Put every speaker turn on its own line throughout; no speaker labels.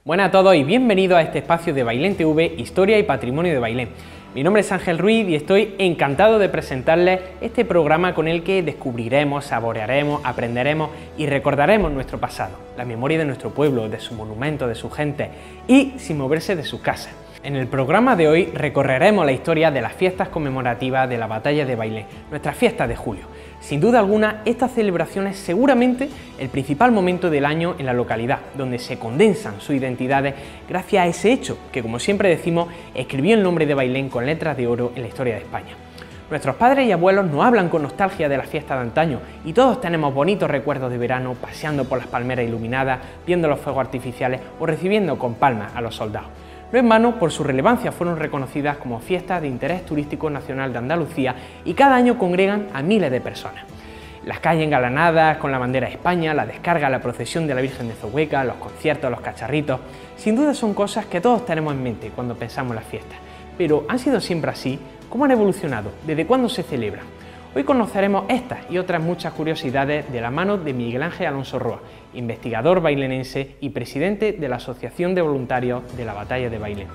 Buenas a todos y bienvenidos a este espacio de Bailén TV, Historia y Patrimonio de Bailén. Mi nombre es Ángel Ruiz y estoy encantado de presentarles este programa con el que descubriremos, saborearemos, aprenderemos y recordaremos nuestro pasado, la memoria de nuestro pueblo, de sus monumentos, de su gente y sin moverse de sus casas. En el programa de hoy recorreremos la historia de las fiestas conmemorativas de la Batalla de Bailén, nuestras fiestas de julio. Sin duda alguna, esta celebración es seguramente el principal momento del año en la localidad, donde se condensan sus identidades gracias a ese hecho que, como siempre decimos, escribió el nombre de Bailén con letras de oro en la historia de España. Nuestros padres y abuelos nos hablan con nostalgia de las fiestas de antaño y todos tenemos bonitos recuerdos de verano paseando por las palmeras iluminadas, viendo los fuegos artificiales o recibiendo con palmas a los soldados. No en vano, por su relevancia fueron reconocidas como fiestas de interés turístico nacional de Andalucía y cada año congregan a miles de personas. Las calles engalanadas con la bandera de España, la descarga, la procesión de la Virgen de Zohueca, los conciertos, los cacharritos, sin duda son cosas que todos tenemos en mente cuando pensamos en las fiestas. Pero ¿han sido siempre así? ¿Cómo han evolucionado? ¿Desde cuándo se celebran? Hoy conoceremos estas y otras muchas curiosidades de la mano de Miguel Ángel Alonso Roa, investigador bailenense y presidente de la Asociación de Voluntarios de la Batalla de Bailén.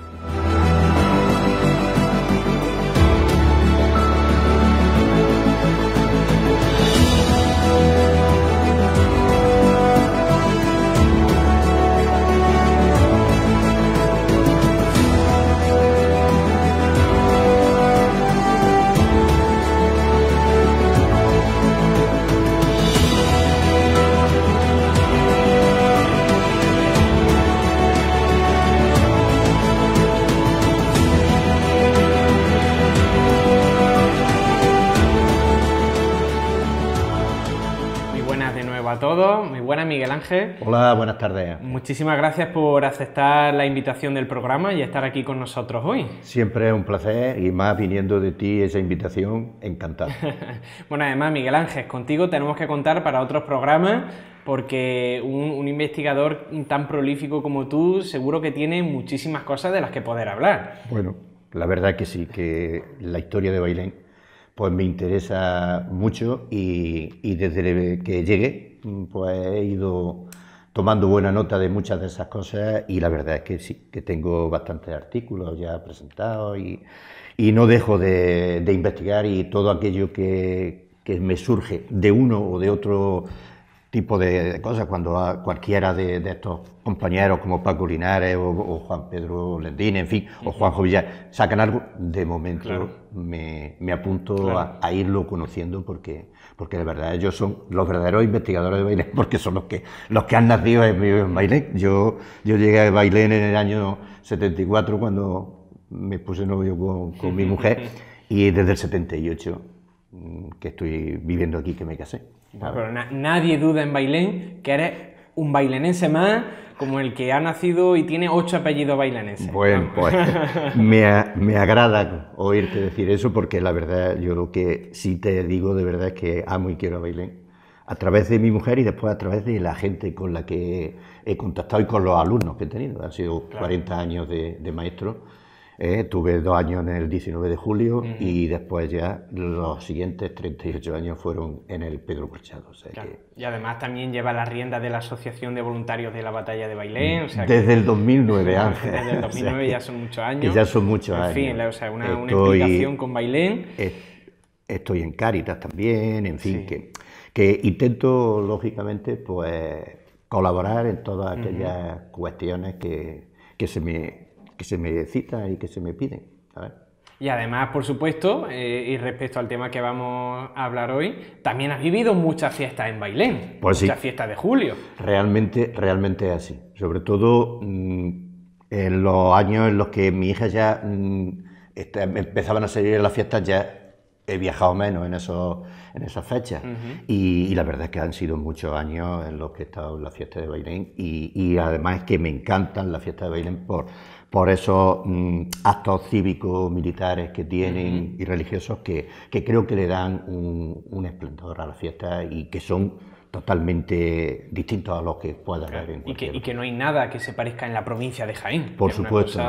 A todos, muy buenas Miguel Ángel.
Hola, buenas tardes.
Muchísimas gracias por aceptar la invitación del programa y estar aquí con nosotros hoy.
Siempre es un placer y más viniendo de ti esa invitación, encantado.
Bueno, además Miguel Ángel, contigo tenemos que contar para otros programas porque un investigador tan prolífico como tú seguro que tiene muchísimas cosas de las que poder hablar.
Bueno, la verdad que sí, que la historia de Bailén pues me interesa mucho y desde que llegué pues he ido tomando buena nota de muchas de esas cosas y la verdad es que sí, que tengo bastantes artículos ya presentados y no dejo de investigar y todo aquello que me surge de uno o de otro tipo de cosas, cuando cualquiera de estos compañeros como Paco Linares o Juan Pedro Lendín, en fin, o Juanjo Villar, sacan algo, de momento claro, me apunto claro, a irlo conociendo porque de verdad ellos son los verdaderos investigadores de Bailén, porque son los que han nacido en Bailén. Yo llegué a Bailén en el año 74 cuando me puse novio con mi mujer y desde el 78 que estoy viviendo aquí, que me casé.
Pero nadie duda en Bailén que eres un bailenense más, como el que ha nacido y tiene 8 apellidos bailenenses.
Bueno, pues me agrada oírte decir eso porque la verdad, yo lo que sí te digo de verdad es que amo y quiero a Bailén. A través de mi mujer y después a través de la gente con la que he contactado y con los alumnos que he tenido. Han sido claro, 40 años de maestro. Tuve 2 años en el 19 de julio y después ya los siguientes 38 años fueron en el Pedro Corchado. O sea
claro,
que...
Y además también lleva la rienda de la Asociación de Voluntarios de la Batalla de Bailén. O sea
desde el 2009, Ángel.
Desde el 2009 o sea, ya son muchos años.
Que ya son muchos años.
En fin, o sea, una implicación con Bailén.
Estoy en Cáritas también, en fin,
sí,
que intento, lógicamente, pues colaborar en todas aquellas cuestiones que se me citan y que se me piden, ¿sabes?
Y además, por supuesto, y respecto al tema que vamos a hablar hoy, también has vivido muchas fiestas en Bailén,
pues
muchas
sí,
fiestas de julio.
Realmente es así, sobre todo en los años en los que mi hija ya empezaban a salir en las fiestas, ya he viajado menos en esas fechas y la verdad es que han sido muchos años en los que he estado en la fiesta de Bailén y además es que me encantan las fiestas de Bailén por esos actos cívicos, militares que tienen y religiosos que creo que le dan un esplendor a la fiesta y que son totalmente distintos a los que pueda haber en cualquier
y que no hay nada que se parezca en la provincia de Jaén.
Por supuesto.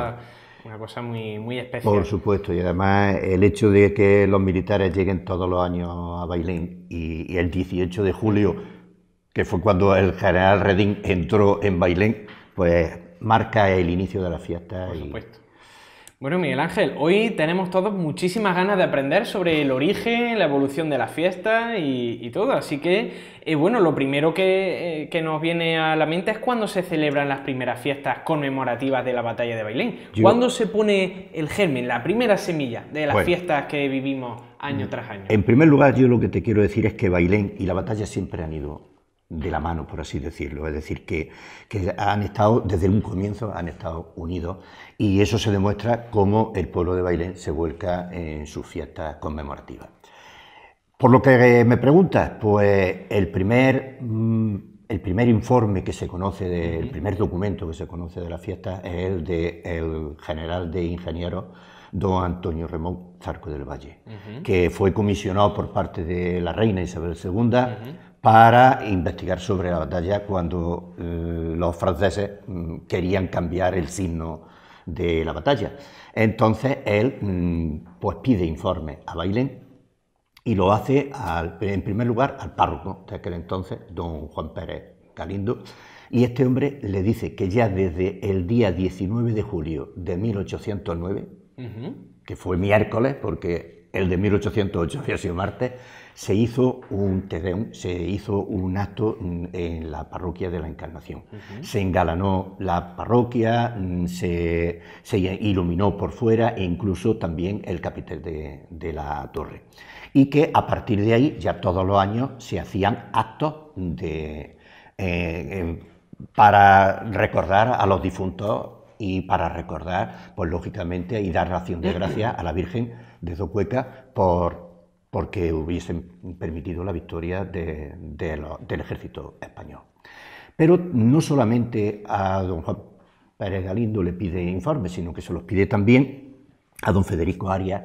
Una cosa muy especial.
Por supuesto, y además el hecho de que los militares lleguen todos los años a Bailén y el 18 de julio, que fue cuando el general Redín entró en Bailén, pues marca el inicio de la fiesta.
Por supuesto. Bueno, Miguel Ángel, hoy tenemos todos muchísimas ganas de aprender sobre el origen, la evolución de la fiesta y todo, así que, bueno, lo primero que nos viene a la mente es cuándo se celebran las primeras fiestas conmemorativas de la batalla de Bailén. ¿Cuándo se pone el germen, la primera semilla de las fiestas que vivimos año tras año?
En primer lugar, yo lo que te quiero decir es que Bailén y la batalla siempre han ido de la mano, por así decirlo, es decir, que han estado, desde un comienzo, han estado unidos, y eso se demuestra cómo el pueblo de Bailén se vuelca en sus fiestas conmemorativas. Por lo que me preguntas, pues el primer informe que se conoce, el primer documento que se conoce de la fiesta es el del general de ingenieros don Antonio Remón Zarco del Valle, que fue comisionado por parte de la reina Isabel II para investigar sobre la batalla cuando los franceses querían cambiar el signo de la batalla. Entonces él pues pide informe a Bailén y lo hace en primer lugar al párroco de aquel entonces, don Juan Pérez Galindo, y este hombre le dice que ya desde el día 19 de julio de 1809, que fue miércoles, porque el de 1808 había sido martes, se hizo un Te Deum, se hizo un acto en la parroquia de la Encarnación. Se engalanó la parroquia, se iluminó por fuera e incluso también el capitel de la torre. Y que a partir de ahí, ya todos los años, se hacían actos para recordar a los difuntos y para recordar, pues lógicamente, y dar acción de gracias a la Virgen de Zocueca porque hubiesen permitido la victoria del ejército español. Pero no solamente a don Juan Pérez Galindo le pide informes, sino que se los pide también a don Federico Arias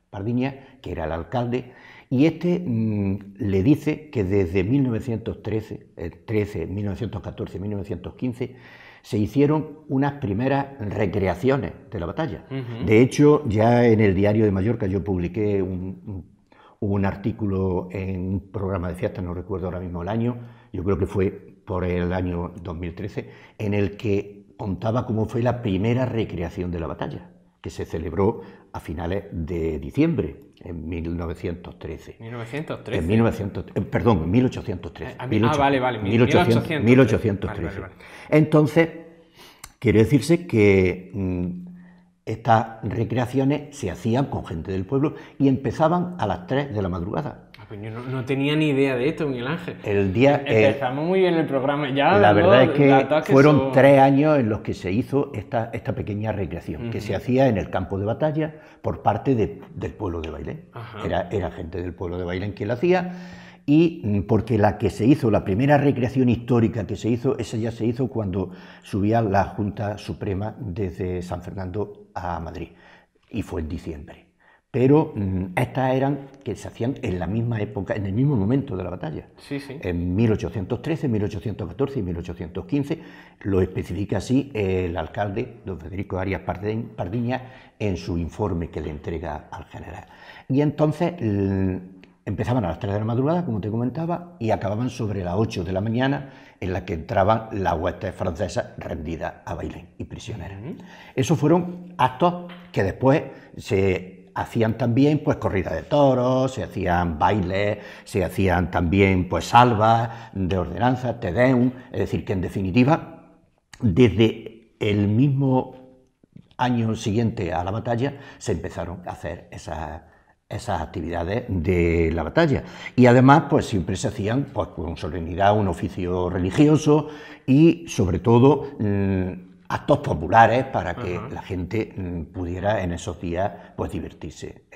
Pardiñas, que era el alcalde, y este le dice que desde 1914, 1915, se hicieron unas primeras recreaciones de la batalla. De hecho, ya en el Diario de Mallorca yo publiqué un artículo en un programa de fiestas, no recuerdo ahora mismo el año, yo creo que fue por el año 2013, en el que contaba cómo fue la primera recreación de la batalla, que se celebró a finales de diciembre, en 1913.
¿1913?
En 1813.
Vale,
1813. Vale. Entonces, quiere decirse que estas recreaciones se hacían con gente del pueblo y empezaban a las 3 de la madrugada.
Pues yo no tenía ni idea de esto, Miguel Ángel. Empezamos muy bien el programa. Ya
la verdad es que fueron 3 años en los que se hizo esta pequeña recreación, que se hacía en el campo de batalla por parte del pueblo de Bailén. Era gente del pueblo de Bailén quien la hacía, y porque la que se hizo, la primera recreación histórica que se hizo, esa ya se hizo cuando subía la Junta Suprema desde San Fernando a Madrid, y fue en diciembre. Pero estas eran que se hacían en la misma época, en el mismo momento de la batalla.
Sí.
En 1813, 1814 y 1815, lo especifica así el alcalde, don Federico Arias Pardiñas, en su informe que le entrega al general. Y entonces empezaban a las 3 de la madrugada, como te comentaba, y acababan sobre las 8 de la mañana, en la que entraban las huestes francesas rendidas a Bailén y prisioneras. Esos fueron actos que después se hacían también pues corridas de toros, se hacían bailes, se hacían también pues salvas de ordenanza, Te Deum, es decir, que en definitiva, desde el mismo año siguiente a la batalla, se empezaron a hacer esas actividades de la batalla. Y además, pues siempre se hacían pues, con solemnidad un oficio religioso y, sobre todo, actos populares para que la gente pudiera en esos días pues divertirse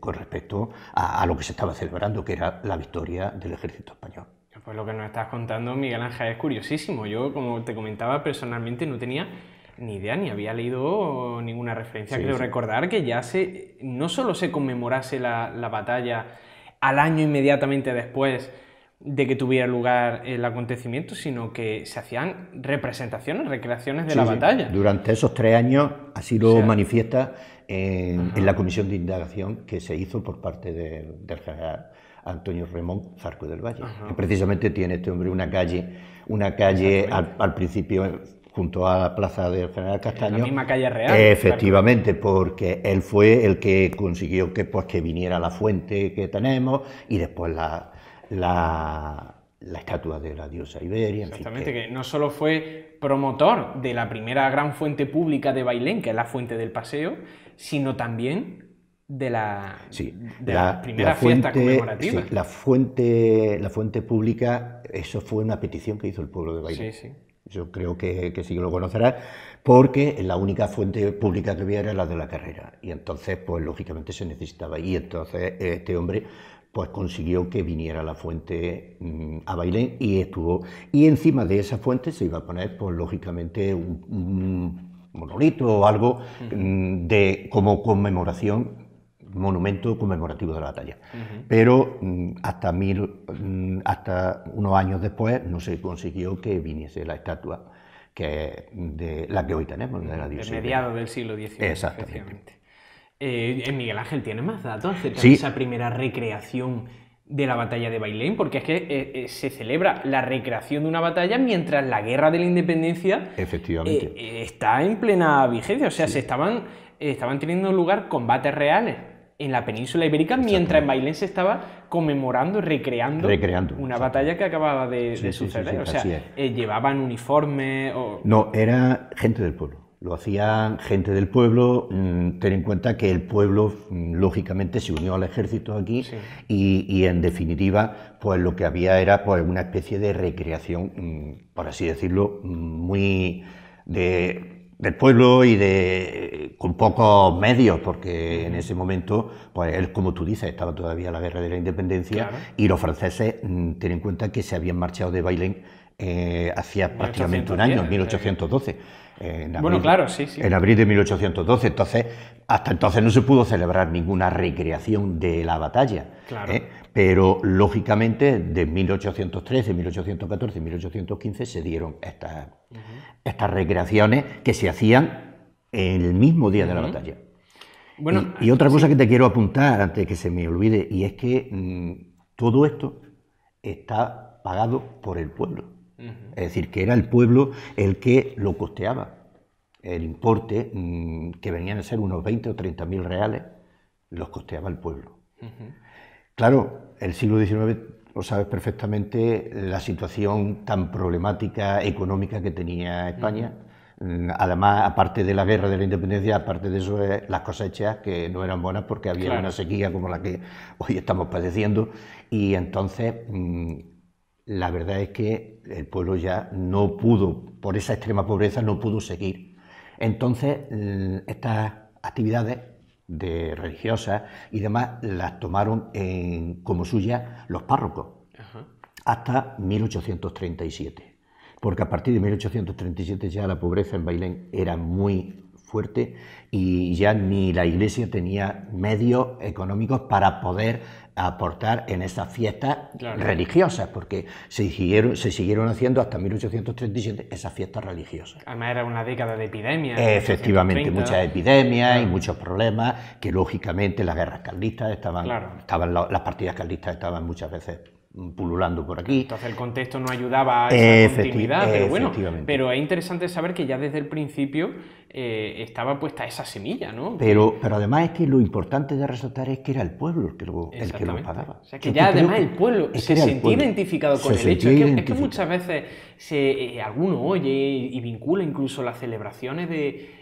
con respecto a lo que se estaba celebrando, que era la victoria del ejército español.
Pues lo que nos estás contando, Miguel Ángel, es curiosísimo. Yo, como te comentaba, personalmente no tenía ni idea, ni había leído ninguna referencia. Creo recordar que ya no solo se conmemorase la batalla al año inmediatamente después de que tuviera lugar el acontecimiento, sino que se hacían representaciones, recreaciones de la batalla.
Durante esos 3 años así lo manifiesta en la comisión de indagación que se hizo por parte del general Antonio Remón Zarco del Valle, que precisamente tiene este hombre una calle al principio junto a la plaza del General Castaño.
En la misma calle Real.
Efectivamente, porque él fue el que consiguió que, pues, que viniera la fuente que tenemos y después la estatua de la diosa Iberia.
Exactamente, en fin, que no solo fue promotor de la primera gran fuente pública de Bailén, que es la Fuente del Paseo, sino también de la primera fiesta conmemorativa.
Sí, la fuente pública, eso fue una petición que hizo el pueblo de Bailén.
Sí, sí.
Yo creo que sí que lo conocerás, porque la única fuente pública que había era la de la Carrera, y entonces, pues lógicamente se necesitaba, y entonces este hombre pues consiguió que viniera la fuente a Bailén y estuvo, y encima de esa fuente se iba a poner, pues lógicamente, un monolito o algo como conmemoración, monumento conmemorativo de la batalla. Pero hasta unos años después no se consiguió que viniese la estatua, que es de la que hoy tenemos, de la diosa.
De mediados del siglo XIX.
Exactamente.
Miguel Ángel, ¿tienes más datos acerca de esa primera recreación de la batalla de Bailén? Porque es que se celebra la recreación de una batalla mientras la guerra de la independencia está en plena vigencia. O sea, estaban teniendo lugar combates reales en la península ibérica, mientras en Bailén se estaba conmemorando y recreando una batalla que acababa de suceder. O sea, llevaban uniformes.
No, era gente del pueblo. Lo hacían gente del pueblo. Ten en cuenta que el pueblo, lógicamente, se unió al ejército aquí, y en definitiva, pues lo que había era, pues, una especie de recreación, por así decirlo, muy del pueblo y con pocos medios, porque en ese momento, pues él, como tú dices, estaba todavía la guerra de la independencia, y los franceses, ten en cuenta que se habían marchado de Bailén hacía prácticamente un año, en 1812. En abril de 1812, entonces, hasta entonces no se pudo celebrar ninguna recreación de la batalla, pero lógicamente de 1813, 1814 y 1815 se dieron estas recreaciones que se hacían en el mismo día de la batalla. Bueno, y otra cosa que te quiero apuntar antes de que se me olvide, y es que todo esto está pagado por el pueblo. Es decir, que era el pueblo el que lo costeaba. El importe, que venían a ser unos 20 o 30.000 reales, los costeaba el pueblo. Claro, el siglo XIX, lo sabes perfectamente, la situación tan problemática económica que tenía España. Además, aparte de la guerra de la independencia, aparte de eso, las cosechas que no eran buenas porque había una sequía como la que hoy estamos padeciendo, y entonces la verdad es que el pueblo ya no pudo, por esa extrema pobreza, no pudo seguir. Entonces, estas actividades religiosas y demás las tomaron como suyas los párrocos, hasta 1837. Porque a partir de 1837 ya la pobreza en Bailén era muy fuerte y ya ni la Iglesia tenía medios económicos para poder aportar en esas fiestas religiosas, porque se siguieron haciendo hasta 1837 esas fiestas religiosas.
Además era una década de epidemias.
Efectivamente, muchas epidemias y muchos problemas, que lógicamente las guerras carlistas las partidas carlistas estaban muchas veces pululando por aquí.
Entonces el contexto no ayudaba a esa continuidad, pero bueno, pero es interesante saber que ya desde el principio estaba puesta esa semilla, ¿no?
Pero además es que lo importante de resaltar es que era el pueblo el que lo pagaba.
O sea, que ya además el pueblo se sentía identificado con el hecho. Es que muchas veces alguno oye y vincula incluso las celebraciones de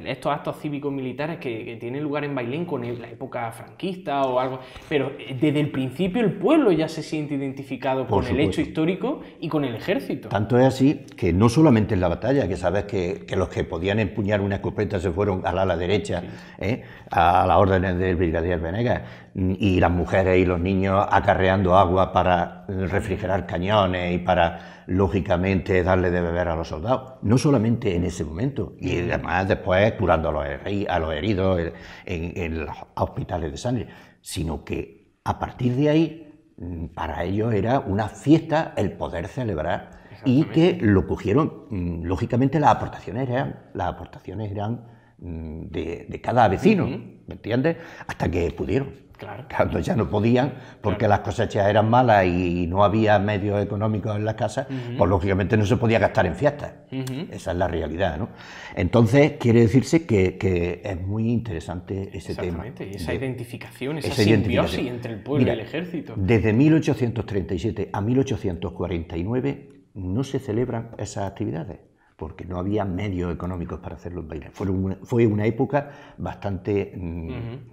estos actos cívicos militares que tienen lugar en Bailén con la época franquista o algo, pero desde el principio el pueblo ya se siente identificado con el hecho histórico y con el ejército.
Tanto es así que no solamente en la batalla, que sabes que los que podían empuñar una escopeta se fueron al ala derecha, a las órdenes del brigadier Venegas, y las mujeres y los niños acarreando agua para refrigerar cañones y para, lógicamente, darle de beber a los soldados. No solamente en ese momento, y además después curando a los heridos en los hospitales de sangre, sino que a partir de ahí, para ellos era una fiesta el poder celebrar, y que lo cogieron, lógicamente las aportaciones eran de cada vecino, ¿me entiendes? Hasta que pudieron.
Claro.
Cuando ya no podían, porque las cosechas eran malas y no había medios económicos en las casas, pues lógicamente no se podía gastar en fiestas. Esa es la realidad, ¿no? Entonces, quiere decirse que es muy interesante ese tema.
Exactamente, y esa identificación, esa simbiosis entre el pueblo y el ejército.
Desde 1837 a 1849 no se celebran esas actividades, porque no había medios económicos para hacerlo en Bailén. Fue una época bastante, en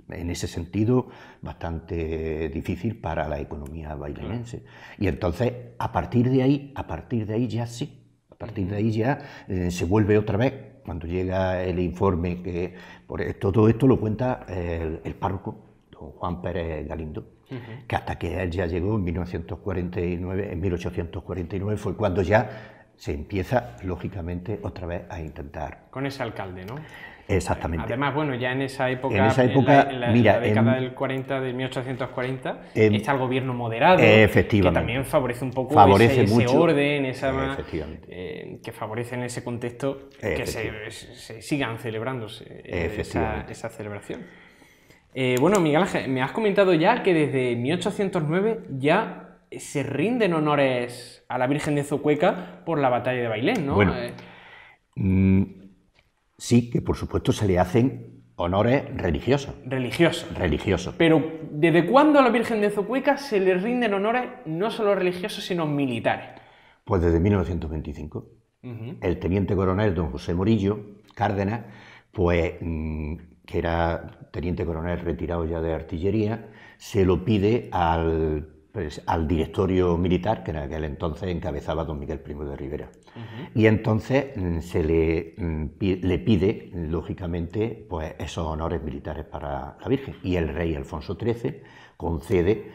ese sentido, bastante difícil para la economía bailenense. Y entonces, a partir de ahí ya sí, a partir de ahí ya se vuelve otra vez, cuando llega el informe, que todo esto lo cuenta el párroco, don Juan Pérez Galindo, que hasta que él ya llegó en 1849 fue cuando ya se empieza, lógicamente, otra vez a intentar.
Con ese alcalde, ¿no?
Exactamente.
Además, bueno, ya en esa época, en la década del 40, de 1840, está el gobierno moderado, que también favorece un poco ese orden, que favorece en ese contexto que se sigan celebrándose esa celebración. Bueno, Miguel Ángel, me has comentado ya que desde 1809 ya se rinden honores a la Virgen de Zocueca por la batalla de Bailén, ¿no?
Bueno, sí, que por supuesto se le hacen honores religiosos. Religiosos.
Pero, ¿desde cuándo a la Virgen de Zocueca se le rinden honores no solo religiosos, sino militares?
Pues desde 1925. El teniente coronel don José Morillo Cárdenas, pues, que era teniente coronel retirado ya de artillería, se lo pide al directorio militar, que en aquel entonces encabezaba don Miguel Primo de Rivera. Y entonces se le pide, lógicamente, pues esos honores militares para la Virgen. Y el rey Alfonso XIII concede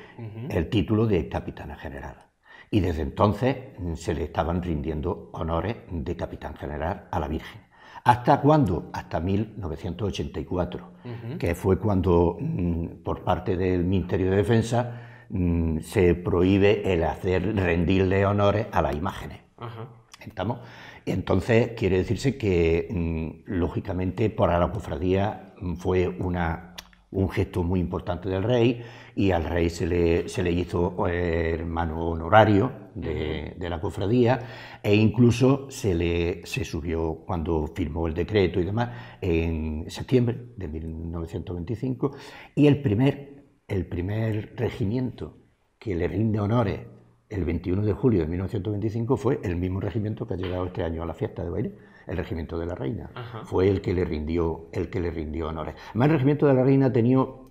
el título de capitana general. Y desde entonces se le estaban rindiendo honores de capitán general a la Virgen. ¿Hasta cuándo? Hasta 1984, que fue cuando, por parte del Ministerio de Defensa, se prohíbe el rendirle honores a las imágenes. ¿Estamos? Entonces, quiere decirse que, lógicamente, para la cofradía fue un gesto muy importante del rey, y al rey se le hizo hermano honorario de la cofradía, e incluso se subió cuando firmó el decreto y demás, en septiembre de 1925, y el primer regimiento que le rinde honores el 21 de julio de 1925 fue el mismo regimiento que ha llegado este año a la fiesta de Bailén, el regimiento de la Reina. Fue el que le rindió honores. Además, el regimiento de la Reina ha tenido,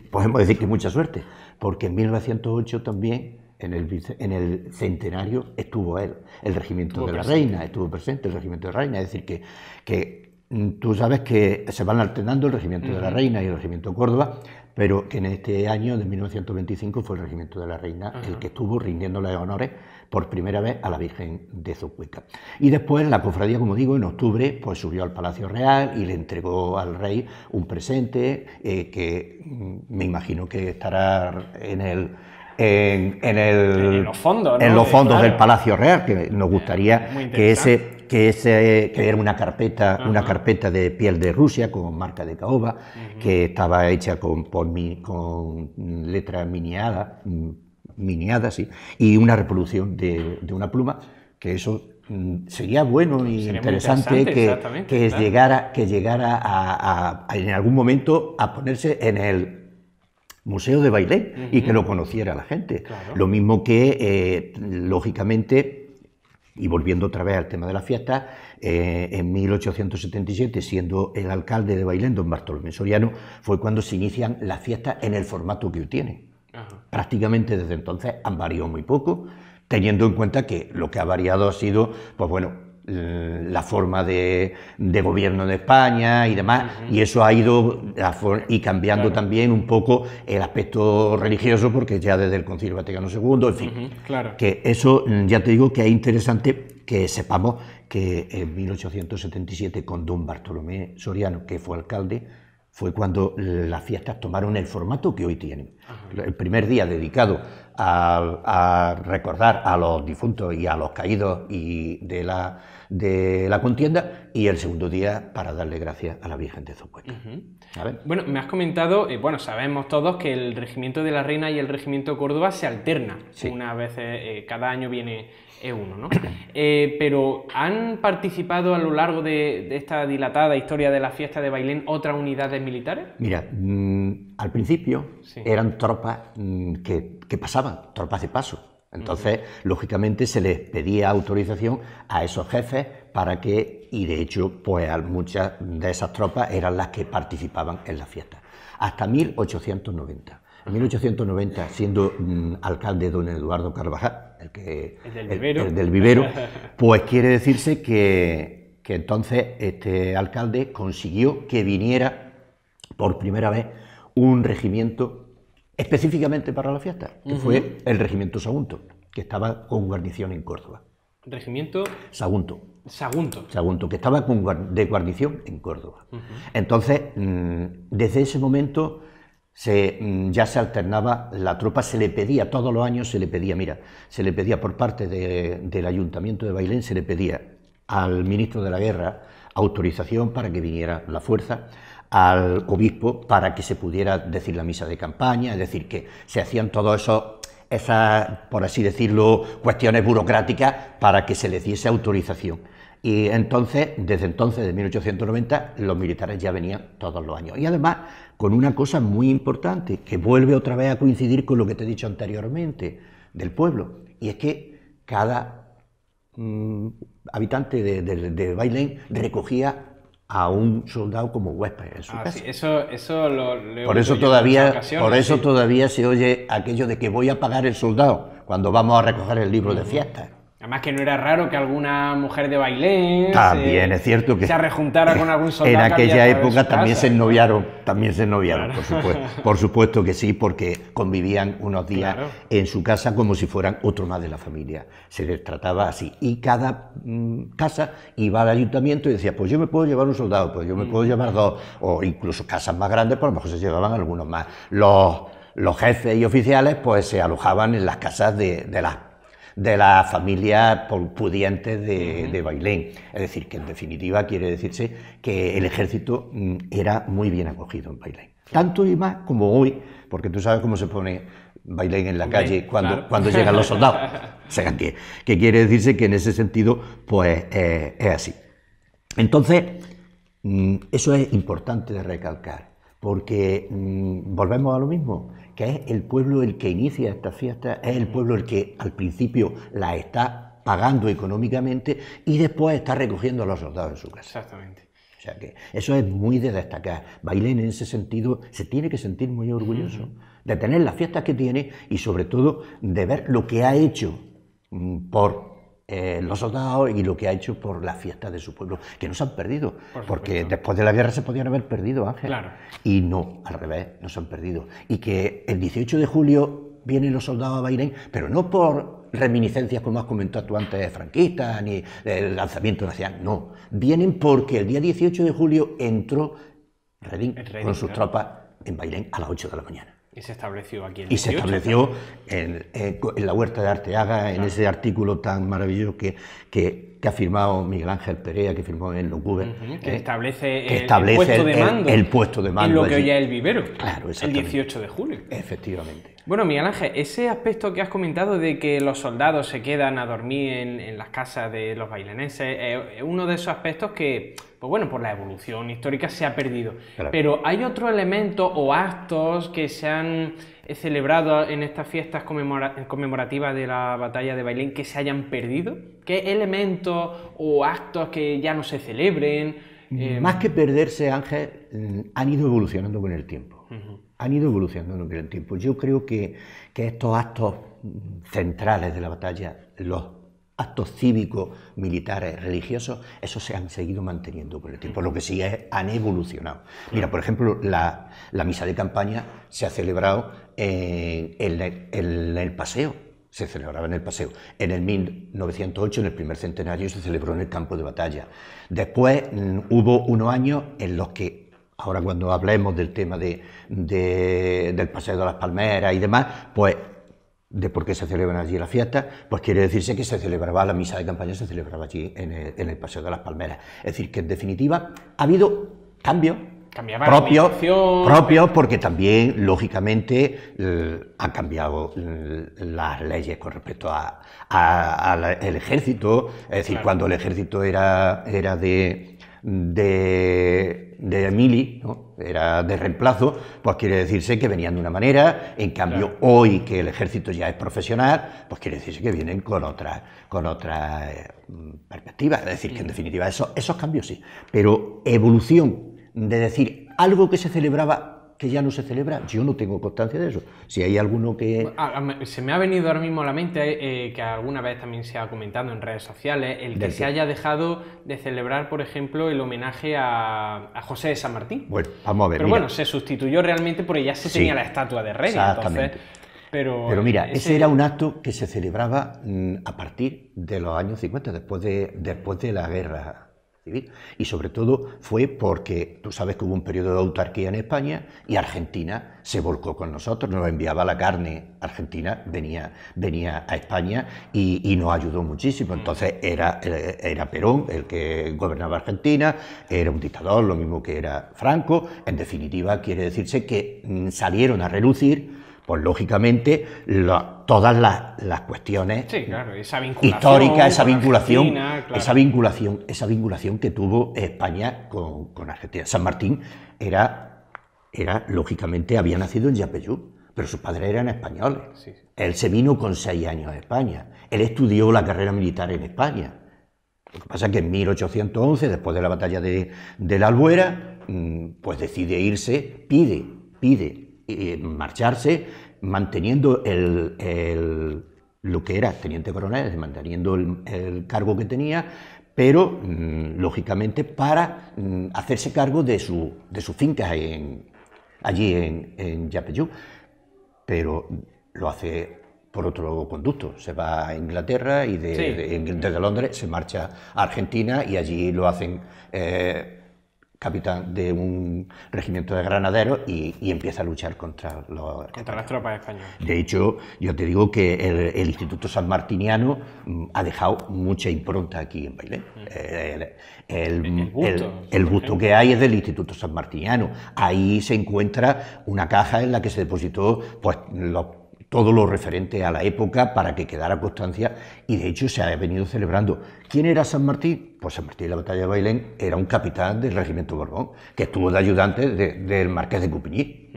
podemos decir que mucha suerte, porque en 1908 también, en el centenario, estuvo él, el regimiento de la Reina, estuvo presente el regimiento de la Reina, es decir, que tú sabes que se van alternando el regimiento de la Reina y el regimiento de Córdoba, pero que en este año de 1925 fue el regimiento de la Reina el que estuvo rindiéndole honores por primera vez a la Virgen de Zocueca. Y después la cofradía, como digo, en octubre pues subió al Palacio Real y le entregó al rey un presente que me imagino que estará en los fondos, ¿no? En los fondos del Palacio Real, que nos gustaría que era una carpeta de piel de Rusia con marca de caoba, que estaba hecha con letras miniadas, sí, y una reproducción de una pluma, que eso sería bueno y interesante que llegara en algún momento a ponerse en el Museo de Bailén y que lo conociera la gente. Claro. Lo mismo que, lógicamente, y volviendo otra vez al tema de la fiesta, en 1877, siendo el alcalde de Bailén, don Bartolomé Soriano, fue cuando se inician las fiestas en el formato que hoy tienen. Prácticamente desde entonces han variado muy poco, teniendo en cuenta que lo que ha variado ha sido, pues bueno, la forma de gobierno de España y demás, y eso ha ido cambiando también un poco el aspecto religioso, porque ya desde el Concilio Vaticano II, en fin, que eso ya te digo que es interesante que sepamos que en 1877 con don Bartolomé Soriano, que fue alcalde, fue cuando las fiestas tomaron el formato que hoy tienen. El primer día dedicado a recordar a los difuntos y a los caídos de la contienda, y el segundo día para darle gracias a la Virgen de Zopueca.
Bueno, me has comentado, bueno, sabemos todos que el Regimiento de la Reina y el Regimiento Córdoba se alternan. Sí. Unas veces, cada año viene uno, ¿no? Pero ¿han participado a lo largo de esta dilatada historia de la fiesta de Bailén otras unidades militares?
Mira, al principio eran tropas que pasaban, tropas de paso. Entonces, lógicamente, se les pedía autorización a esos jefes para que, y de hecho, pues muchas de esas tropas eran las que participaban en la fiesta. Hasta 1890. En 1890, siendo alcalde don Eduardo Carvajal, el del vivero, pues quiere decirse que entonces este alcalde consiguió que viniera por primera vez un regimiento específicamente para la fiesta, que fue el Regimiento Sagunto, que estaba con guarnición en Córdoba.
¿Regimiento?
Sagunto.
Sagunto,
que estaba de guarnición en Córdoba. Entonces, desde ese momento ya se alternaba, la tropa se le pedía, todos los años se le pedía por parte del Ayuntamiento de Bailén, se le pedía al ministro de la Guerra autorización para que viniera la fuerza, al obispo para que se pudiera decir la misa de campaña, es decir, que se hacían todas esas, por así decirlo, cuestiones burocráticas para que se les diese autorización. Y entonces, desde entonces, de 1890, los militares ya venían todos los años. Y además, con una cosa muy importante, que vuelve otra vez a coincidir con lo que te he dicho anteriormente, del pueblo, y es que cada habitante de Bailén recogía a un soldado como huésped en su casa.
Sí, eso lo
por eso todavía se oye aquello de que voy a pagar el soldado cuando vamos a recoger el libro de fiestas.
Además que no era raro que alguna mujer de Bailén
también es cierto que
se rejuntara con algún soldado.
En aquella época también se ennoviaron, claro. por supuesto que sí, porque convivían unos días en su casa como si fueran otro más de la familia. Se les trataba así. Y cada casa iba al ayuntamiento y decía, pues yo me puedo llevar un soldado, pues yo me puedo llevar dos, o incluso casas más grandes, pues a lo mejor se llevaban algunos más. Los jefes y oficiales pues se alojaban en las casas de las familias pudientes de Bailén. Es decir, que en definitiva quiere decirse que el ejército era muy bien acogido en Bailén. Tanto y más como hoy, porque tú sabes cómo se pone Bailén en la calle cuando llegan los soldados. O sea, que quiere decirse que en ese sentido pues es así. Entonces, eso es importante de recalcar, porque volvemos a lo mismo, que es el pueblo el que inicia esta fiesta, es el pueblo el que al principio la está pagando económicamente y después está recogiendo a los soldados en su casa.
Exactamente.
O sea que eso es muy de destacar. Bailén en ese sentido se tiene que sentir muy orgulloso de tener las fiestas que tiene y sobre todo de ver lo que ha hecho por los soldados y lo que ha hecho por las fiestas de su pueblo, que no se han perdido, porque después de la guerra se podían haber perdido, Ángel.
Claro.
Y no, al revés, no se han perdido. Y que el 18 de julio vienen los soldados a Bailén, pero no por reminiscencias, como has comentado tú antes, franquistas, ni el lanzamiento nacional, no. Vienen porque el día 18 de julio entró Redín con sus tropas en Bailén a las 8 de la mañana.
Y se estableció aquí
Y se estableció en la Huerta de Arteaga, en ese artículo tan maravilloso que ha firmado Miguel Ángel Perea, que firmó en Locube.
Que establece el puesto de mando. En lo que hoy es el vivero.
Claro,
el 18 de julio.
Efectivamente.
Bueno, Miguel Ángel, ese aspecto que has comentado de que los soldados se quedan a dormir en las casas de los baileneses, es uno de esos aspectos que, pues bueno, por la evolución histórica se ha perdido. Claro. Pero ¿hay otros elementos o actos que se han celebrado en estas fiestas conmemorativas de la batalla de Bailén que se hayan perdido? ¿Qué elementos o actos que ya no se celebren?
Más que perderse, Ángel, han ido evolucionando con el tiempo. Han ido evolucionando con el tiempo. Yo creo que estos actos centrales de la batalla, los actos cívicos, militares, religiosos, esos se han seguido manteniendo con el tiempo. Lo que sí han evolucionado. Mira, por ejemplo, la misa de campaña se ha celebrado en el Paseo. Se celebraba en el Paseo. En el 1908, en el primer centenario, se celebró en el campo de batalla. Después hubo unos años en los que ahora cuando hablemos del tema del Paseo de las Palmeras y demás, pues de por qué se celebran allí las fiestas, pues quiere decirse que se celebraba la misa de campaña, se celebraba allí en el Paseo de las Palmeras. Es decir, que en definitiva ha habido cambios propios, porque también, lógicamente, han cambiado las leyes con respecto al ejército. Es decir, claro, cuando el ejército era de mili, ¿no?, era de reemplazo, pues quiere decirse que venían de una manera. En cambio, claro, hoy que el ejército ya es profesional, pues quiere decirse que vienen con otra perspectiva. Es decir, que en definitiva esos cambios sí, pero evolución de decir algo que se celebraba que ya no se celebra, yo no tengo constancia de eso. Si hay alguno que...
Se me ha venido ahora mismo a la mente, que alguna vez también se ha comentado en redes sociales, el que se haya dejado de celebrar, por ejemplo, el homenaje a José de San Martín.
Bueno, vamos a ver.
Pero mira, bueno, se sustituyó realmente porque ya se tenía la estatua de rey.
Exactamente.
Entonces, pero
mira, ese era un acto que se celebraba a partir de los años 50, después de la guerra civil. Y sobre todo fue porque tú sabes que hubo un periodo de autarquía en España y Argentina se volcó con nosotros, nos enviaba la carne. Argentina venía a España y nos ayudó muchísimo. Entonces era Perón el que gobernaba Argentina, era un dictador, lo mismo que era Franco. En definitiva, quiere decirse que salieron a relucir, pues lógicamente, todas las cuestiones,
sí, claro, esa vinculación
históricas, esa vinculación que tuvo España con Argentina. San Martín lógicamente, había nacido en Yapeyú, pero sus padres eran españoles. Sí. Él se vino con 6 años a España. Él estudió la carrera militar en España. Lo que pasa es que en 1811, después de la batalla de la Albuera, pues decide irse, pide marcharse, manteniendo lo que era teniente coronel, manteniendo el cargo que tenía, pero lógicamente para hacerse cargo de sus fincas allí en Yapeyú. Pero lo hace por otro conducto, se va a Inglaterra y desde Londres se marcha a Argentina y allí lo hacen capitán de un regimiento de granaderos y empieza a luchar contra
las tropas españolas.
De hecho, yo te digo que el Instituto Sanmartiniano ha dejado mucha impronta aquí en Bailén. El busto que hay es del Instituto Sanmartiniano. Ahí se encuentra una caja en la que se depositó pues todo lo referente a la época para que quedara constancia, y de hecho se ha venido celebrando. ¿Quién era San Martín? Pues San Martín de la Batalla de Bailén era un capitán del regimiento Borbón, que estuvo de ayudante del marqués de Coupigny,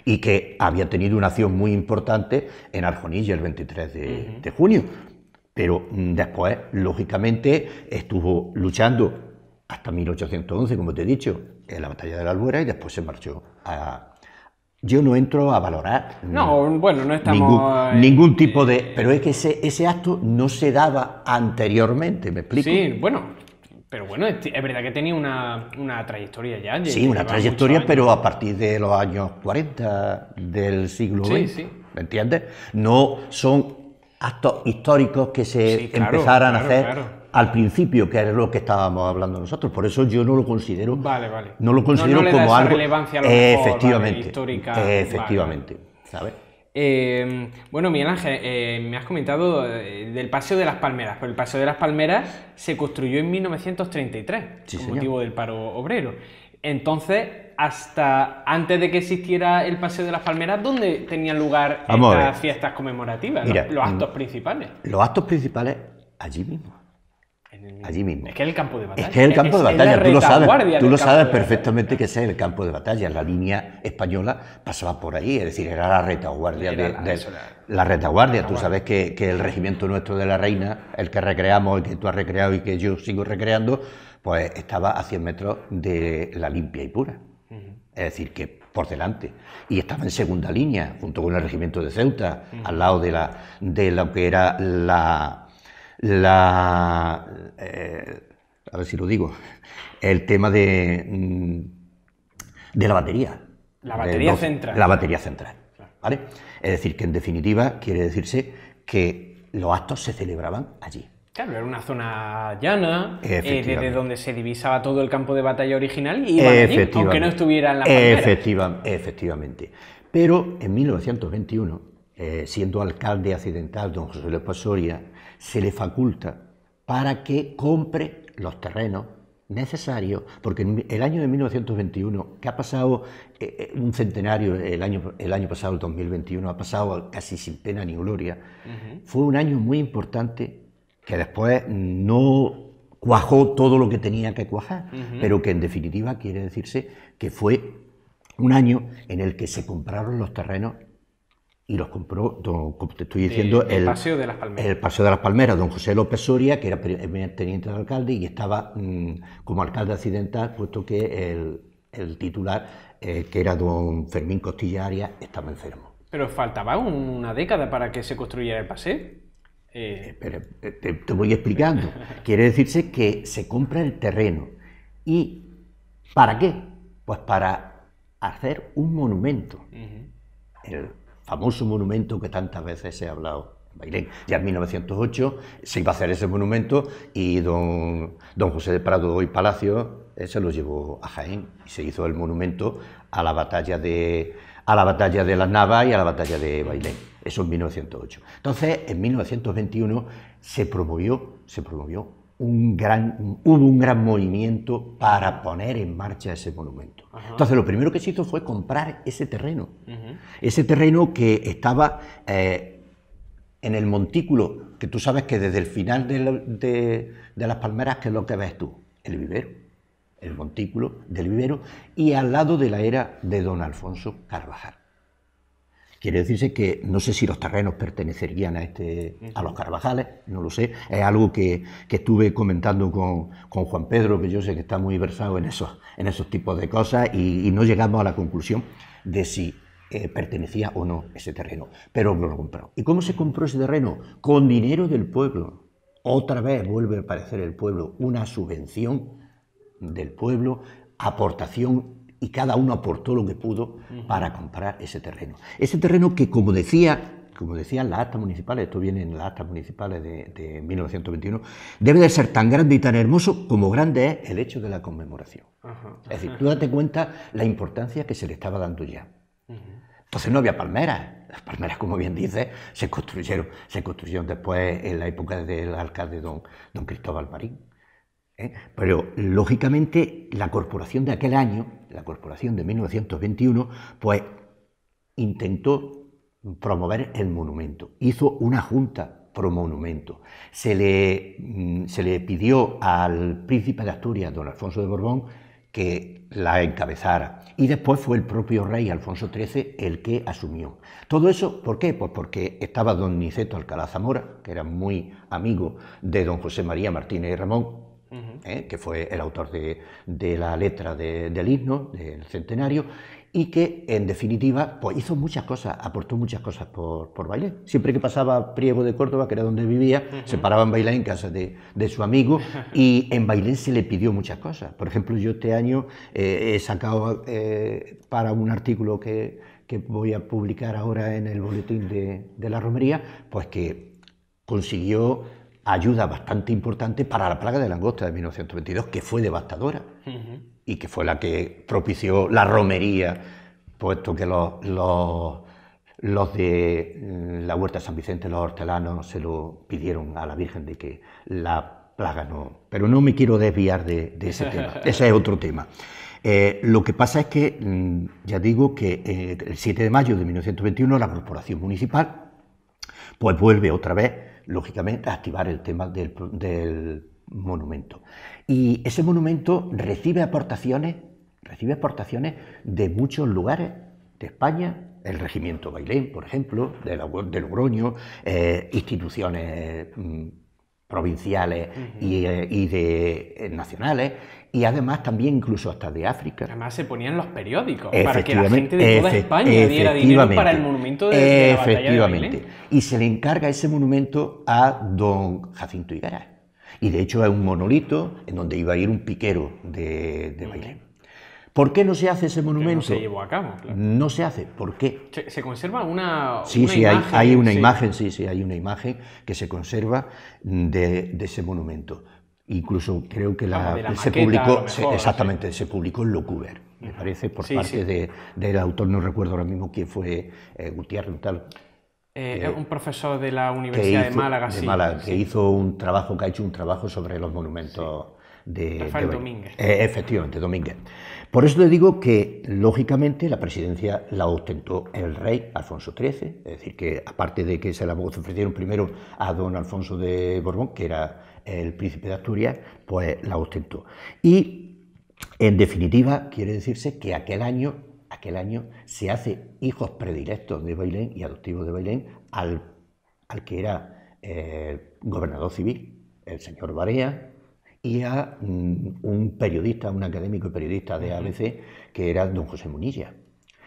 y que había tenido una acción muy importante en Arjonilla el 23 de junio, pero después, lógicamente, estuvo luchando hasta 1811, como te he dicho, en la Batalla de la Albuera, y después se marchó a... Yo no entro a valorar ningún tipo de... Pero es que ese acto no se daba anteriormente, ¿me explico?
Sí, pero bueno, es verdad que tenía una trayectoria ya.
Sí, una trayectoria, pero a partir de los años 40 del siglo XX, ¿me entiendes? No son actos históricos que se empezaran a hacer al principio, que es lo que estábamos hablando nosotros. Por eso yo no lo considero, no lo considero
no
como algo
relevancia a lo
efectivamente,
histórica.
Efectivamente, ¿sabes?
Bueno, Miguel Ángel, me has comentado del Paseo de las Palmeras, pero el Paseo de las Palmeras se construyó en 1933, con motivo del paro obrero. Entonces, hasta antes de que existiera el Paseo de las Palmeras, ¿dónde tenían lugar estas fiestas conmemorativas? Mira, los actos principales.
Los actos principales, allí mismo. Allí mismo.
Es que es el campo de batalla.
Es que es el campo de batalla, tú lo sabes perfectamente que ese es el campo de batalla. La línea española pasaba por ahí, es decir, era la retaguardia la retaguardia. Tú sabes que el regimiento nuestro de la Reina, el que recreamos, el que tú has recreado y que yo sigo recreando, pues estaba a 100 metros de la limpia y pura. Es decir, que por delante. Y estaba en segunda línea, junto con el regimiento de Ceuta, al lado de lo que era a ver si lo digo, el tema de la batería.
La batería central.
La batería central, ¿vale? Es decir, que en definitiva quiere decirse que los actos se celebraban allí.
Claro, era una zona llana, desde donde se divisaba todo el campo de batalla original y iban allí, aunque no estuvieran las palmeras.
Efectivamente. Pero en 1921, siendo alcalde accidental don José López Soria, se le faculta para que compre los terrenos necesarios, porque en el año de 1921, que ha pasado un centenario, el año pasado, el 2021, ha pasado casi sin pena ni gloria, fue un año muy importante que después no cuajó todo lo que tenía que cuajar, pero que en definitiva quiere decirse que fue un año en el que se compraron los terrenos y los compró, como te estoy diciendo,
el Paseo de las Palmeras.
El Paseo de las Palmeras, don José López Soria, que era teniente de alcalde y estaba como alcalde accidental, puesto que el titular, que era don Fermín Costilla Arias, estaba enfermo.
Pero faltaba una década para que se construyera el paseo.
Pero te voy explicando. Quiere decirse que se compra el terreno. ¿Y para qué? Pues para hacer un monumento. El famoso monumento que tantas veces se ha hablado en Bailén. Ya en 1908 se iba a hacer ese monumento y don José de Prado y Palacio se lo llevó a Jaén y se hizo el monumento a la batalla de las Navas y a la batalla de Bailén. Eso en 1908. Entonces, en 1921 se promovió hubo un gran movimiento para poner en marcha ese monumento. Entonces, lo primero que se hizo fue comprar ese terreno. Ese terreno que estaba en el montículo, que tú sabes que desde el final de las Palmeras, ¿qué es lo que ves tú? El vivero, el montículo del vivero, y al lado de la era de don Alfonso Carvajal. Quiere decirse que no sé si los terrenos pertenecerían a los Carvajales, no lo sé. Es algo que estuve comentando con Juan Pedro, que yo sé que está muy versado en esos tipos de cosas, y no llegamos a la conclusión de si pertenecía o no ese terreno. Pero lo compró. ¿Y cómo se compró ese terreno? Con dinero del pueblo. Otra vez vuelve a aparecer el pueblo, una subvención del pueblo, aportación, y cada uno aportó lo que pudo para comprar ese terreno. Ese terreno que, como decían las actas municipales, esto viene en las actas municipales de 1921, debe de ser tan grande y tan hermoso como grande es el hecho de la conmemoración. Es decir, tú date cuenta la importancia que se le estaba dando ya. Entonces no había palmeras. Las palmeras, como bien dices, se construyeron después en la época del alcalde don Cristóbal Marín. Pero, lógicamente, la corporación de aquel año, la corporación de 1921, pues intentó promover el monumento. Hizo una junta pro monumento. Se le pidió al príncipe de Asturias, don Alfonso de Borbón, que la encabezara. Y después fue el propio rey Alfonso XIII el que asumió. Todo eso, ¿por qué? Pues porque estaba don Niceto Alcalá Zamora, que era muy amigo de don José María Martínez y Ramón, que fue el autor de la letra del himno, del centenario, y que, en definitiva, pues hizo muchas cosas, aportó muchas cosas por Bailén. Siempre que pasaba Priego de Córdoba, que era donde vivía, se paraba en Bailén, en casa de su amigo, y en Bailén se le pidió muchas cosas. Por ejemplo, yo este año he sacado para un artículo que voy a publicar ahora en el boletín de la romería, pues que consiguió ayuda bastante importante para la plaga de langosta de 1922, que fue devastadora y que fue la que propició la romería, puesto que los de la Huerta de San Vicente, los hortelanos, se lo pidieron a la Virgen de que la plaga no... Pero no me quiero desviar de ese tema, ese es otro tema. Lo que pasa es que, ya digo que el 7 de mayo de 1921 la Corporación Municipal pues vuelve otra vez, lógicamente, a activar el tema del monumento. Y ese monumento recibe aportaciones de muchos lugares de España, el Regimiento Bailén, por ejemplo, de Logroño, instituciones provinciales y nacionales, y además también incluso hasta de África.
Además se ponían los periódicos para que la gente de toda España diera dinero para el monumento de la batalla de Bailén.
Y se le encarga ese monumento a don Jacinto Higuera. Y de hecho es un monolito en donde iba a ir un piquero de Bailén. ¿Por qué no se hace ese monumento?
Que no se llevó a cabo, claro.
No se hace. ¿Por qué?
¿Se conserva una
Sí,
imagen?
hay una imagen, sí, hay una imagen que se conserva de ese monumento. Incluso creo que se publicó, exactamente, se publicó en Locuber, me parece, por parte del autor, no recuerdo ahora mismo quién fue, Gutiérrez tal.
Un profesor de la Universidad de Málaga,
que hizo un trabajo, que ha hecho un trabajo sobre los monumentos de
Rafael Domínguez.
Efectivamente, Domínguez. Por eso le digo que, lógicamente, la presidencia la ostentó el rey Alfonso XIII, es decir, que aparte de que se la ofrecieron primero a don Alfonso de Borbón, que era el príncipe de Asturias, pues la ostentó. Y, en definitiva, quiere decirse que aquel año se hace hijos predilectos de Bailén y adoptivos de Bailén al que era gobernador civil, el señor Barea, y a un periodista, un académico y periodista de ABC, que era don José Munilla,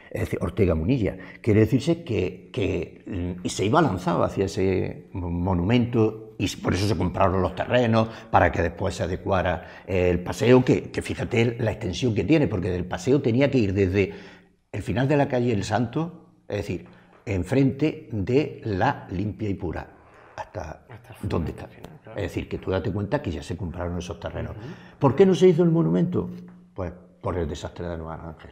es decir, Ortega Munilla. Quiere decirse que se iba lanzado hacia ese monumento y por eso se compraron los terrenos para que después se adecuara el paseo, que fíjate la extensión que tiene, porque del paseo tenía que ir desde el final de la calle El Santo, es decir, enfrente de la Limpia y Pura, hasta donde está. Es decir, que tú date cuenta que ya se compraron esos terrenos. ¿Por qué no se hizo el monumento? Pues por el desastre de Nueva Ángel.